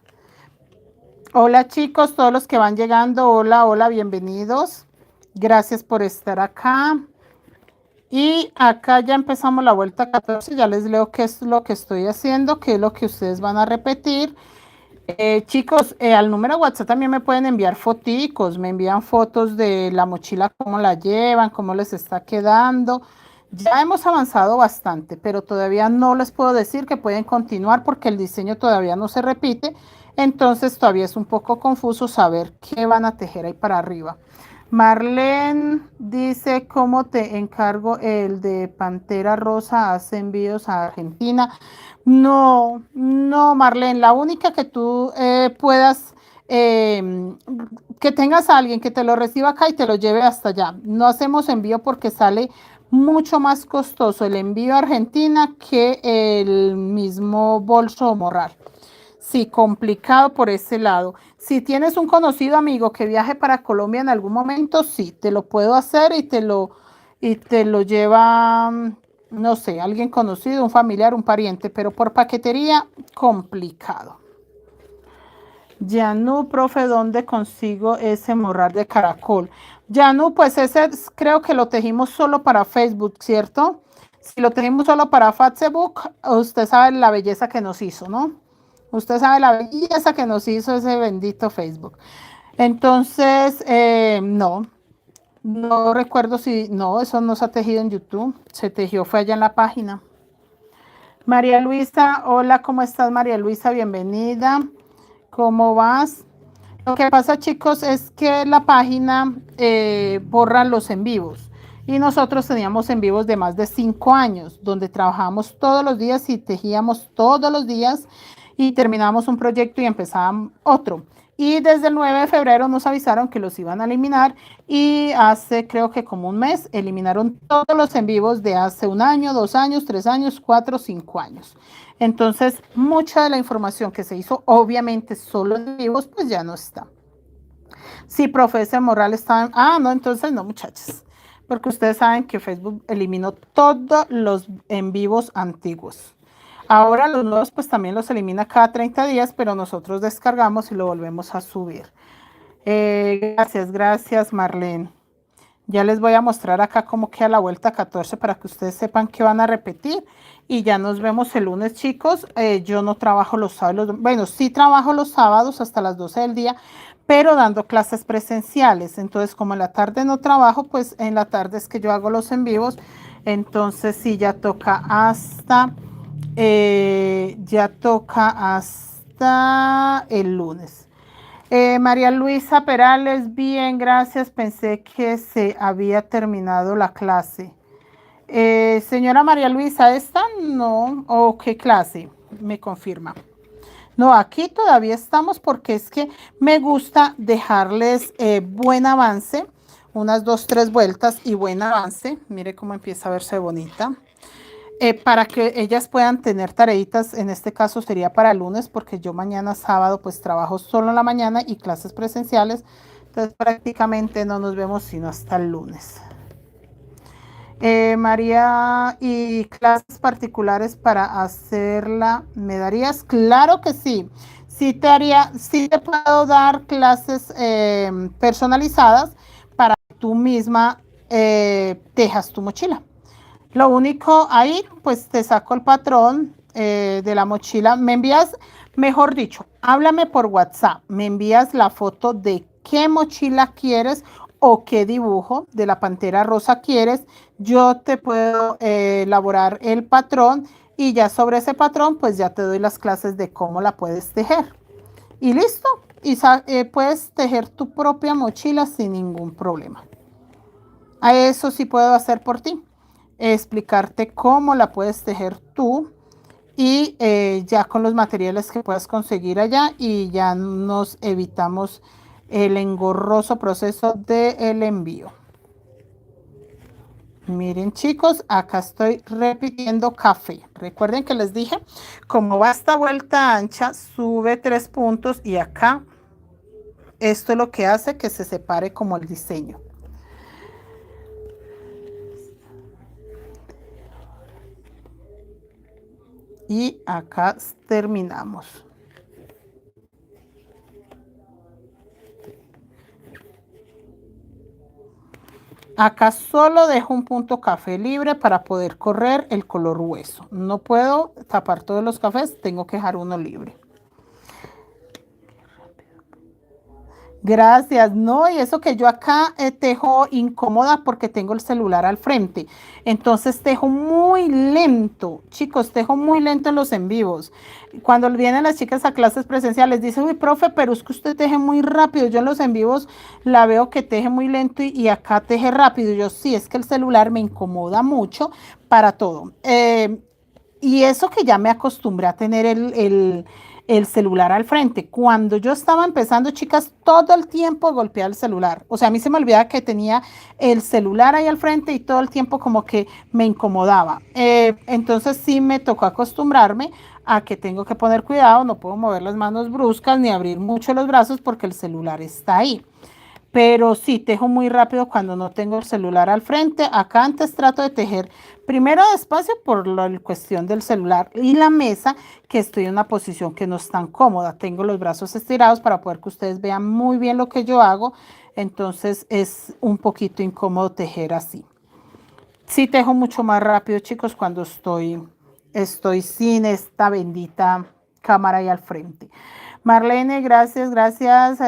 Hola chicos, todos los que van llegando. Hola, hola, bienvenidos. Gracias por estar acá. Y acá ya empezamos la vuelta 14, ya les leo qué es lo que estoy haciendo, qué es lo que ustedes van a repetir. Chicos, al número WhatsApp también me pueden enviar foticos, me envían fotos de la mochila, cómo la llevan, cómo les está quedando. Ya hemos avanzado bastante, pero todavía no les puedo decir que pueden continuar porque el diseño todavía no se repite, entonces todavía es un poco confuso saber qué van a tejer ahí para arriba. Marlene dice, ¿cómo te encargo el de Pantera Rosa? Hace envíos a Argentina. No, no, Marlene, la única que tú puedas, que tengas a alguien que te lo reciba acá y te lo lleve hasta allá. No hacemos envío porque sale mucho más costoso el envío a Argentina que el mismo bolso o morral. Sí, complicado por ese lado. Si tienes un conocido amigo que viaje para Colombia en algún momento, sí, te lo puedo hacer y te lo lleva, no sé, alguien conocido, un familiar, un pariente, pero por paquetería, complicado. Yanu, profe, ¿dónde consigo ese morral de caracol? Yanu, pues ese creo que lo tejimos solo para Facebook, ¿cierto? Si lo tejimos solo para Facebook, usted sabe la belleza que nos hizo, ¿no? Usted sabe la belleza que nos hizo ese bendito Facebook. Entonces, no, no recuerdo si, no, eso no se ha tejido en YouTube, se tejió, fue allá en la página. María Luisa, hola, ¿cómo estás, María Luisa? Bienvenida. ¿Cómo vas? Lo que pasa, chicos, es que la página borra los en vivos. Y nosotros teníamos en vivos de más de 5 años, donde trabajábamos todos los días y tejíamos todos los días y terminábamos un proyecto y empezábamos otro. Y desde el 9 de febrero nos avisaron que los iban a eliminar y hace creo que como un mes eliminaron todos los en vivos de hace 1 año, 2 años, 3 años, 4, 5 años. Entonces, mucha de la información que se hizo, obviamente solo en vivos, pues ya no está. Sí, profesor Morral está. Ah, no, entonces no, muchachos. Porque ustedes saben que Facebook eliminó todos los en vivos antiguos. Ahora los nuevos pues también los elimina cada 30 días, pero nosotros descargamos y lo volvemos a subir. Gracias, gracias Marlene. Ya les voy a mostrar acá cómo queda la vuelta 14 para que ustedes sepan que van a repetir. Y ya nos vemos el lunes, chicos. Yo no trabajo los sábados. Bueno, sí trabajo los sábados hasta las 12 del día, pero dando clases presenciales. Entonces, como en la tarde no trabajo, pues en la tarde es que yo hago los en vivos. Entonces, sí, ya toca hasta el lunes. María Luisa Perales, bien, gracias. Pensé que se había terminado la clase. Señora María Luisa, ¿esta no? ¿O qué clase? Me confirma. No, aquí todavía estamos porque es que me gusta dejarles buen avance, unas 2, 3 vueltas y buen avance. Mire cómo empieza a verse bonita. Para que ellas puedan tener tareitas, en este caso sería para el lunes, porque yo mañana sábado pues trabajo solo en la mañana y clases presenciales, entonces prácticamente no nos vemos sino hasta el lunes. María, ¿y clases particulares para hacerla me darías? Claro que sí. Sí te puedo dar clases personalizadas para que tú misma tejas tu mochila. Lo único ahí, pues te saco el patrón de la mochila. Me envías, mejor dicho, háblame por WhatsApp. Me envías la foto de qué mochila quieres o qué dibujo de la pantera rosa quieres. Yo te puedo elaborar el patrón y ya sobre ese patrón, pues ya te doy las clases de cómo la puedes tejer. Y listo. Y puedes tejer tu propia mochila sin ningún problema. A eso sí puedo hacer por ti, explicarte cómo la puedes tejer tú y ya con los materiales que puedas conseguir allá y ya nos evitamos el engorroso proceso del envío. Miren chicos, acá estoy repitiendo café. Recuerden que les dije, como va esta vuelta ancha, sube 3 puntos y acá esto es lo que hace que se separe como el diseño. Y acá terminamos. Acá solo dejo un punto café libre para poder correr el color hueso. No puedo tapar todos los cafés, tengo que dejar uno libre. Gracias, no, y eso que yo acá tejo incómoda porque tengo el celular al frente. Entonces tejo muy lento, chicos, tejo muy lento en los en vivos. Cuando vienen las chicas a clases presenciales, dicen, uy, profe, pero es que usted teje muy rápido. Yo en los en vivos la veo que teje muy lento y acá teje rápido. Yo sí, es que el celular me incomoda mucho para todo. Y eso que ya me acostumbré a tener el celular al frente. Cuando yo estaba empezando, chicas, todo el tiempo golpeaba el celular. O sea, a mí se me olvidaba que tenía el celular ahí al frente y todo el tiempo como que me incomodaba. Entonces sí me tocó acostumbrarme a que tengo que poner cuidado, no puedo mover las manos bruscas ni abrir mucho los brazos porque el celular está ahí. Pero sí, tejo muy rápido cuando no tengo el celular al frente. Acá antes trato de tejer primero despacio por la cuestión del celular y la mesa, que estoy en una posición que no es tan cómoda. Tengo los brazos estirados para poder que ustedes vean muy bien lo que yo hago. Entonces es un poquito incómodo tejer así. Sí, tejo mucho más rápido, chicos, cuando estoy sin esta bendita cámara ahí al frente. Marlene, gracias, gracias.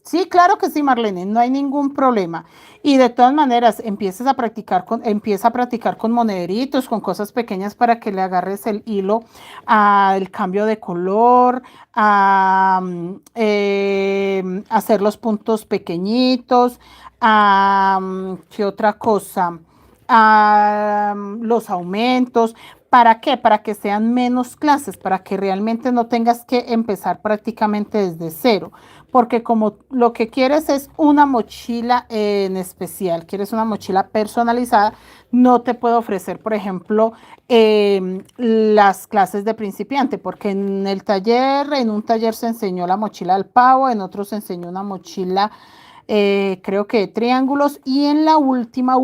Sí, claro que sí, Marlene, no hay ningún problema. Y de todas maneras, empieza a practicar con monederitos, con cosas pequeñas para que le agarres el hilo al cambio de color, a hacer los puntos pequeñitos, ¿qué otra cosa? Los aumentos. ¿Para qué? Para que sean menos clases, para que realmente no tengas que empezar prácticamente desde cero. Porque como lo que quieres es una mochila en especial, quieres una mochila personalizada, no te puedo ofrecer, por ejemplo, las clases de principiante, porque en un taller se enseñó la mochila al pavo, en otro se enseñó una mochila creo que de triángulos y en la última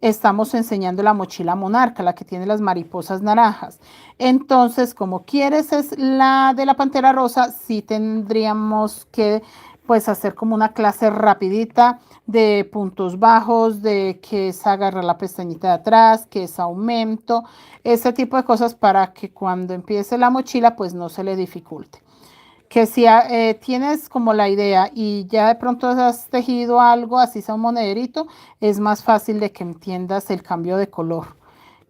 estamos enseñando la mochila monarca, la que tiene las mariposas naranjas. Entonces, como quieres es la de la pantera rosa, sí tendríamos que pues hacer como una clase rapidita de puntos bajos, de que es agarrar la pestañita de atrás, que es aumento, ese tipo de cosas para que cuando empiece la mochila pues no se le dificulte. Que si tienes como la idea y ya de pronto has tejido algo, así sea un monederito, es más fácil de que entiendas el cambio de color,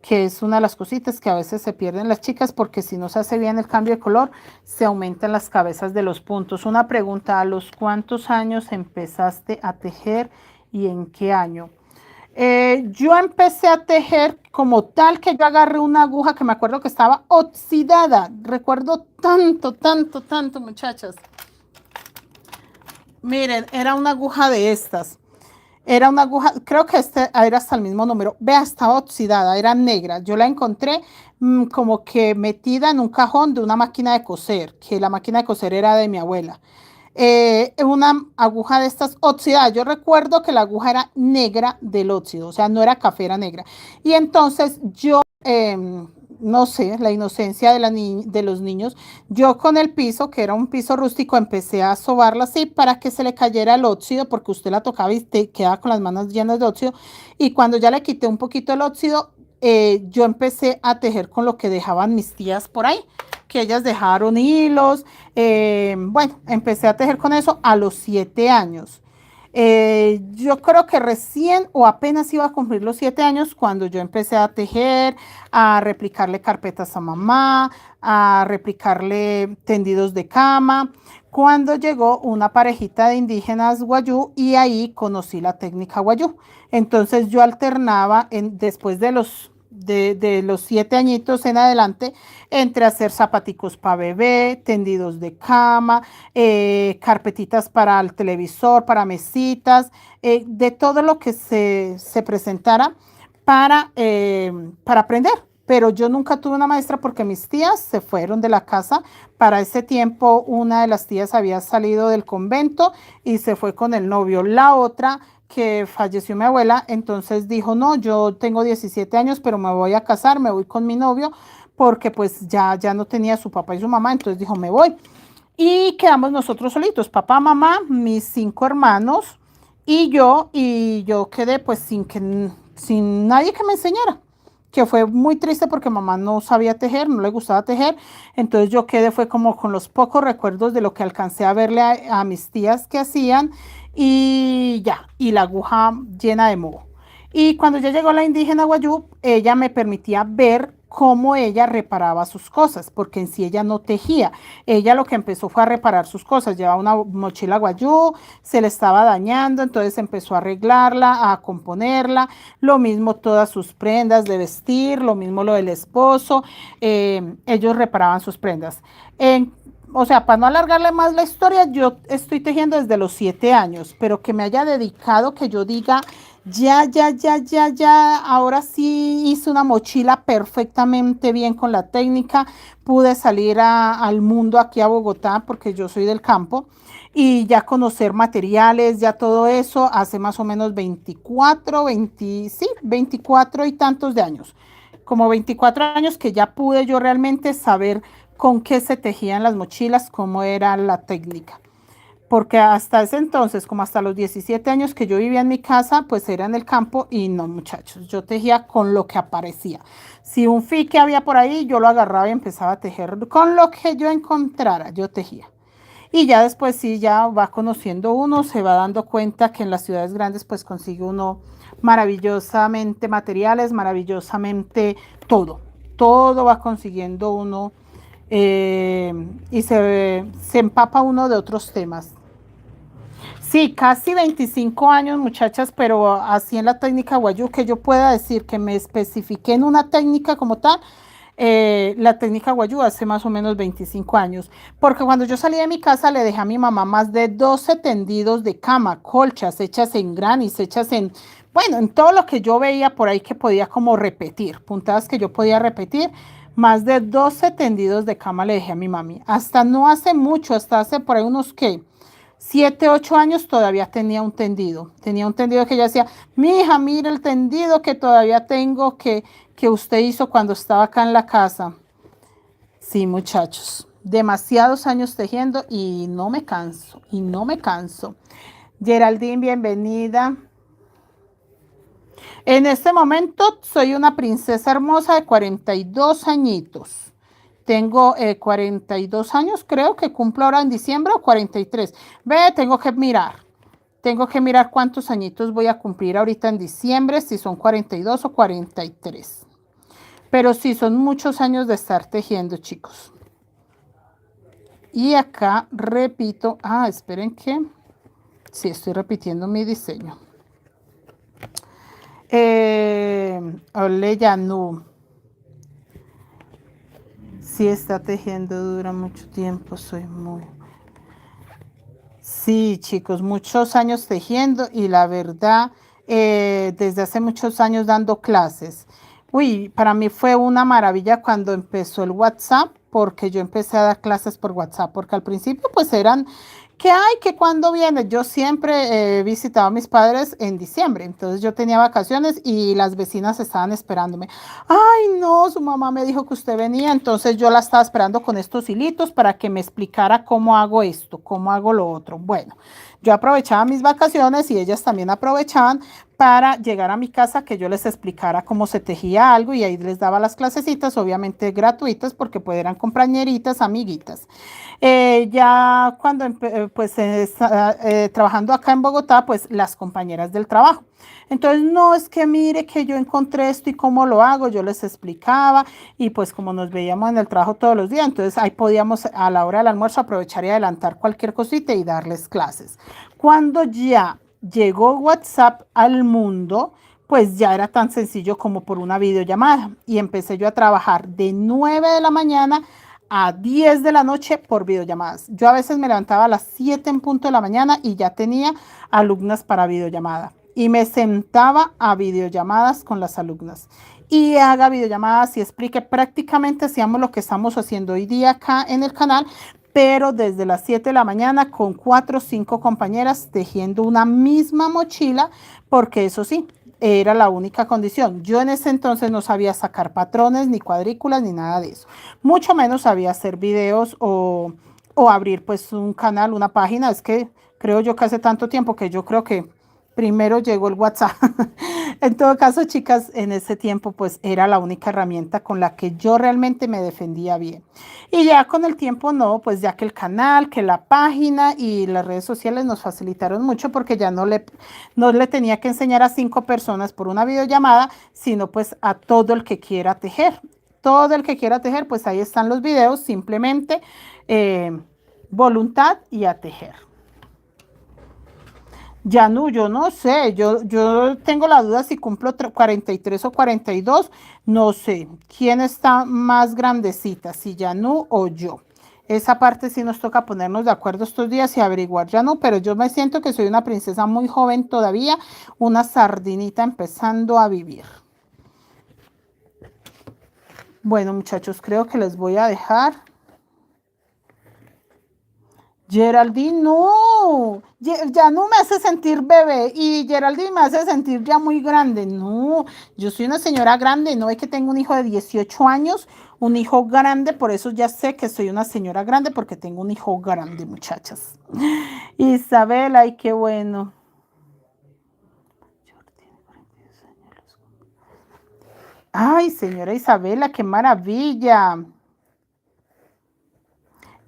que es una de las cositas que a veces se pierden las chicas porque si no se hace bien el cambio de color, se aumentan las cabezas de los puntos. Una pregunta, ¿a los cuántos años empezaste a tejer y en qué año? Yo empecé a tejer como tal que yo agarré una aguja que me acuerdo que estaba oxidada. Recuerdo tanto, muchachas. Miren, era una aguja de estas. Era una aguja, creo que este era hasta el mismo número. Vea, estaba oxidada, era negra. Yo la encontré como que metida en un cajón de una máquina de coser, que la máquina de coser era de mi abuela. Una aguja de estas oxidadas. Yo recuerdo que la aguja era negra del óxido, o sea, no era café, era negra. Y entonces yo, no sé, la inocencia de los niños, yo con el piso, que era un piso rústico, empecé a sobarla así para que se le cayera el óxido, porque usted la tocaba y te quedaba con las manos llenas de óxido. Y cuando ya le quité un poquito el óxido, yo empecé a tejer con lo que dejaban mis tías por ahí, que ellas dejaron hilos. Bueno, empecé a tejer con eso a los 7 años. Yo creo que recién o apenas iba a cumplir los 7 años cuando yo empecé a tejer, a replicarle carpetas a mamá, a replicarle tendidos de cama. Cuando llegó una parejita de indígenas guayú y ahí conocí la técnica guayú. Entonces yo alternaba después de los 7 añitos en adelante, entre hacer zapaticos para bebé, tendidos de cama, carpetitas para el televisor, para mesitas, de todo lo que se presentara para aprender. Pero yo nunca tuve una maestra porque mis tías se fueron de la casa. Para ese tiempo, una de las tías había salido del convento y se fue con el novio. La otra que falleció mi abuela, entonces dijo, no, yo tengo 17 años, pero me voy a casar, me voy con mi novio, porque pues ya no tenía su papá y su mamá, entonces dijo, me voy. Y quedamos nosotros solitos, papá, mamá, mis 5 hermanos, Y yo quedé pues sin nadie que me enseñara, que fue muy triste porque mamá no sabía tejer, no le gustaba tejer. Entonces yo quedé fue como con los pocos recuerdos de lo que alcancé a verle a mis tías que hacían, y ya, y la aguja llena de moho. Y cuando ya llegó la indígena Guayú, ella me permitía ver cómo ella reparaba sus cosas, porque en sí ella no tejía. Ella lo que empezó fue a reparar sus cosas. Llevaba una mochila Guayú, se le estaba dañando, entonces empezó a arreglarla, a componerla. Lo mismo todas sus prendas de vestir, lo mismo lo del esposo. Ellos reparaban sus prendas. En o sea, para no alargarle más la historia, yo estoy tejiendo desde los 7 años, pero que me haya dedicado, que yo diga, ya, ahora sí hice una mochila perfectamente bien con la técnica, pude salir al mundo aquí a Bogotá, porque yo soy del campo, y ya conocer materiales, ya todo eso, hace más o menos 24, 20, sí, 24 y tantos de años. Como 24 años que ya pude yo realmente saber con qué se tejían las mochilas, cómo era la técnica. Porque hasta ese entonces, como hasta los 17 años que yo vivía en mi casa, pues era en el campo y no, muchachos, yo tejía con lo que aparecía. Si un fique había por ahí, yo lo agarraba y empezaba a tejer con lo que yo encontrara, yo tejía. Y ya después sí, ya va conociendo uno, se va dando cuenta que en las ciudades grandes pues consigue uno maravillosamente materiales, maravillosamente todo. Todo va consiguiendo uno, y se empapa uno de otros temas. Sí, casi 25 años, muchachas, pero así en la técnica Guayú, que yo pueda decir que me especifiqué en una técnica como tal, la técnica Guayú hace más o menos 25 años, porque cuando yo salí de mi casa le dejé a mi mamá más de 12 tendidos de cama, colchas hechas en granis, hechas en, bueno, en todo lo que yo veía por ahí que podía como repetir, puntadas que yo podía repetir. Más de 12 tendidos de cama le dejé a mi mami. Hasta no hace mucho, hasta hace por ahí unos que 7, 8 años todavía tenía un tendido. Tenía un tendido que ella decía, mi hija, mire el tendido que todavía tengo que usted hizo cuando estaba acá en la casa. Sí, muchachos, demasiados años tejiendo y no me canso, y no me canso. Geraldine, bienvenida. En este momento soy una princesa hermosa de 42 añitos. Tengo 42 años, creo que cumplo ahora en diciembre o 43. Ve, tengo que mirar. Tengo que mirar cuántos añitos voy a cumplir ahorita en diciembre, si son 42 o 43. Pero sí, son muchos años de estar tejiendo, chicos. Y acá repito, esperen que sí estoy repitiendo mi diseño. Ole, ya no. Sí está tejiendo, dura mucho tiempo, soy muy... Sí, chicos, muchos años tejiendo y la verdad, desde hace muchos años dando clases. Uy, para mí fue una maravilla cuando empezó el WhatsApp, porque yo empecé a dar clases por WhatsApp, porque al principio pues eran, que hay, que cuando viene, yo siempre visitaba a mis padres en diciembre, entonces yo tenía vacaciones y las vecinas estaban esperándome. Ay, no, su mamá me dijo que usted venía, entonces yo la estaba esperando con estos hilitos para que me explicara cómo hago esto, cómo hago lo otro. Bueno, yo aprovechaba mis vacaciones y ellas también aprovechaban para llegar a mi casa, que yo les explicara cómo se tejía algo, y ahí les daba las clasecitas, obviamente gratuitas, porque pues eran compañeritas, amiguitas. Ya cuando pues trabajando acá en Bogotá, pues las compañeras del trabajo. Entonces, no es que mire que yo encontré esto y cómo lo hago, yo les explicaba, y pues como nos veíamos en el trabajo todos los días, entonces ahí podíamos a la hora del almuerzo aprovechar y adelantar cualquier cosita y darles clases. Cuando ya llegó WhatsApp al mundo, pues ya era tan sencillo como por una videollamada, y empecé yo a trabajar de 9 de la mañana a 10 de la noche por videollamadas. Yo a veces me levantaba a las 7 en punto de la mañana y ya tenía alumnas para videollamada. Y me sentaba a videollamadas con las alumnas. Y haga videollamadas y explique. Prácticamente hacíamos lo que estamos haciendo hoy día acá en el canal, pero desde las 7 de la mañana con 4 o 5 compañeras tejiendo una misma mochila, porque eso sí, era la única condición. Yo en ese entonces no sabía sacar patrones, ni cuadrículas, ni nada de eso. Mucho menos sabía hacer videos o abrir pues un canal, una página. Es que creo yo que hace tanto tiempo que yo creo que primero llegó el WhatsApp. En todo caso, chicas, en ese tiempo pues era la única herramienta con la que yo realmente me defendía bien. Y ya con el tiempo no, pues ya que el canal, que la página y las redes sociales nos facilitaron mucho porque ya no le tenía que enseñar a 5 personas por una videollamada, sino pues a todo el que quiera tejer. Todo el que quiera tejer, pues ahí están los videos, simplemente voluntad y a tejer. Yanu, yo no sé, yo tengo la duda si cumplo 43 o 42, no sé quién está más grandecita, si Yanu o yo. Esa parte sí nos toca ponernos de acuerdo estos días y averiguar, Yanu, pero yo me siento que soy una princesa muy joven todavía, una sardinita empezando a vivir. Bueno, muchachos, creo que les voy a dejar. Geraldine, no, ya no me hace sentir bebé y Geraldine me hace sentir ya muy grande. No, yo soy una señora grande, no es que tengo un hijo de 18 años, un hijo grande, por eso ya sé que soy una señora grande porque tengo un hijo grande, muchachas. Isabel, ay, qué bueno. Ay, señora Isabela, qué maravilla.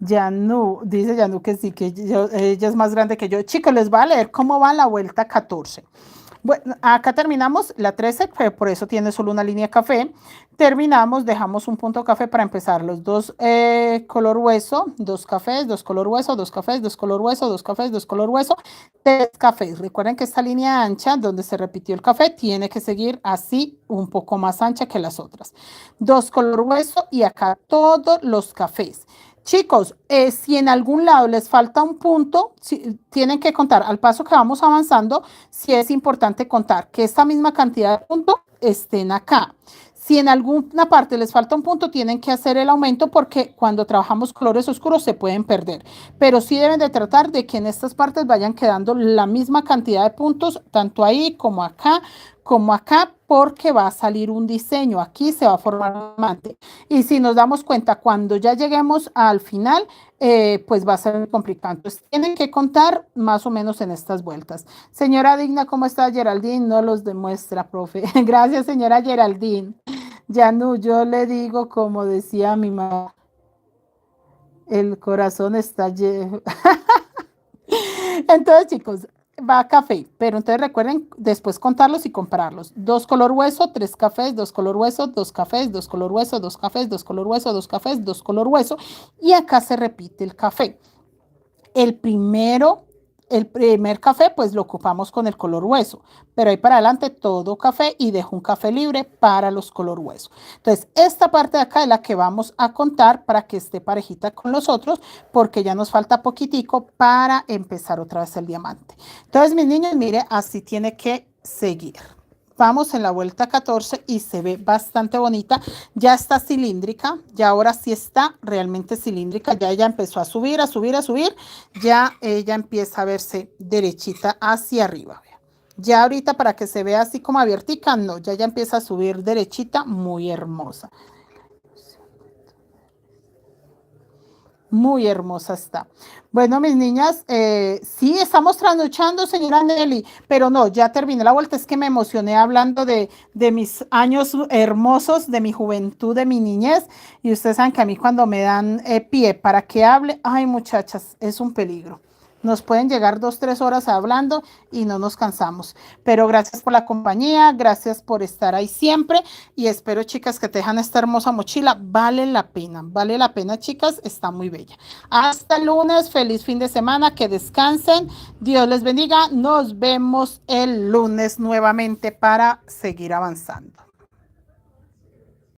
Yanu, dice Yanu que sí, que ella es más grande que yo. Chicos, les voy a leer cómo va la vuelta 14. Bueno, acá terminamos la 13, pero por eso tiene solo una línea café. Terminamos, dejamos un punto café para empezar los dos color hueso, dos cafés, dos color hueso, dos cafés, dos color hueso, dos cafés, dos color hueso, 3 cafés. Recuerden que esta línea ancha donde se repitió el café tiene que seguir así un poco más ancha que las otras. Dos color hueso y acá todos los cafés. Chicos, si en algún lado les falta un punto, tienen que contar al paso que vamos avanzando, si es importante contar que esta misma cantidad de puntos estén acá. Si en alguna parte les falta un punto, tienen que hacer el aumento porque cuando trabajamos colores oscuros se pueden perder. Pero sí deben de tratar de que en estas partes vayan quedando la misma cantidad de puntos, tanto ahí como acá, porque va a salir un diseño. Aquí se va a formar un diamante. Y si nos damos cuenta, cuando ya lleguemos al final, pues va a ser muy complicado. Entonces, tienen que contar más o menos en estas vueltas. Señora Digna, ¿cómo está Geraldine? No los demuestra, profe. Gracias, señora Geraldine. Yanu, yo le digo, como decía mi mamá, el corazón está lleno. Entonces, chicos, va a café, pero entonces recuerden después contarlos y compararlos. 2 color hueso, 3 cafés, 2 color hueso, 2 cafés, 2 color hueso, 2 cafés, 2 color hueso, 2 cafés, 2 color hueso. Y acá se repite el café. El primer café pues lo ocupamos con el color hueso, pero ahí para adelante todo café y dejo un café libre para los color hueso. Entonces esta parte de acá es la que vamos a contar para que esté parejita con los otros, porque ya nos falta poquitico para empezar otra vez el diamante. Entonces mis niños, mire, así tiene que seguir. Vamos en la vuelta 14 y se ve bastante bonita. Ya está cilíndrica, ya ahora sí está realmente cilíndrica. Ya ella empezó a subir, a subir, a subir. Ya ella empieza a verse derechita hacia arriba. Ya ahorita para que se vea así como abiertica, no, ya empieza a subir derechita, muy hermosa. Muy hermosa está. Bueno, mis niñas, sí, estamos trasnochando, señora Nelly, pero no, ya terminé la vuelta. Es que me emocioné hablando de mis años hermosos, de mi juventud, de mi niñez. Y ustedes saben que a mí cuando me dan pie para que hable, ay, muchachas, es un peligro. Nos pueden llegar 2, 3 horas hablando y no nos cansamos. Pero gracias por la compañía, gracias por estar ahí siempre y espero, chicas, que te dejan esta hermosa mochila. Vale la pena, chicas, está muy bella. Hasta el lunes, feliz fin de semana, que descansen. Dios les bendiga. Nos vemos el lunes nuevamente para seguir avanzando.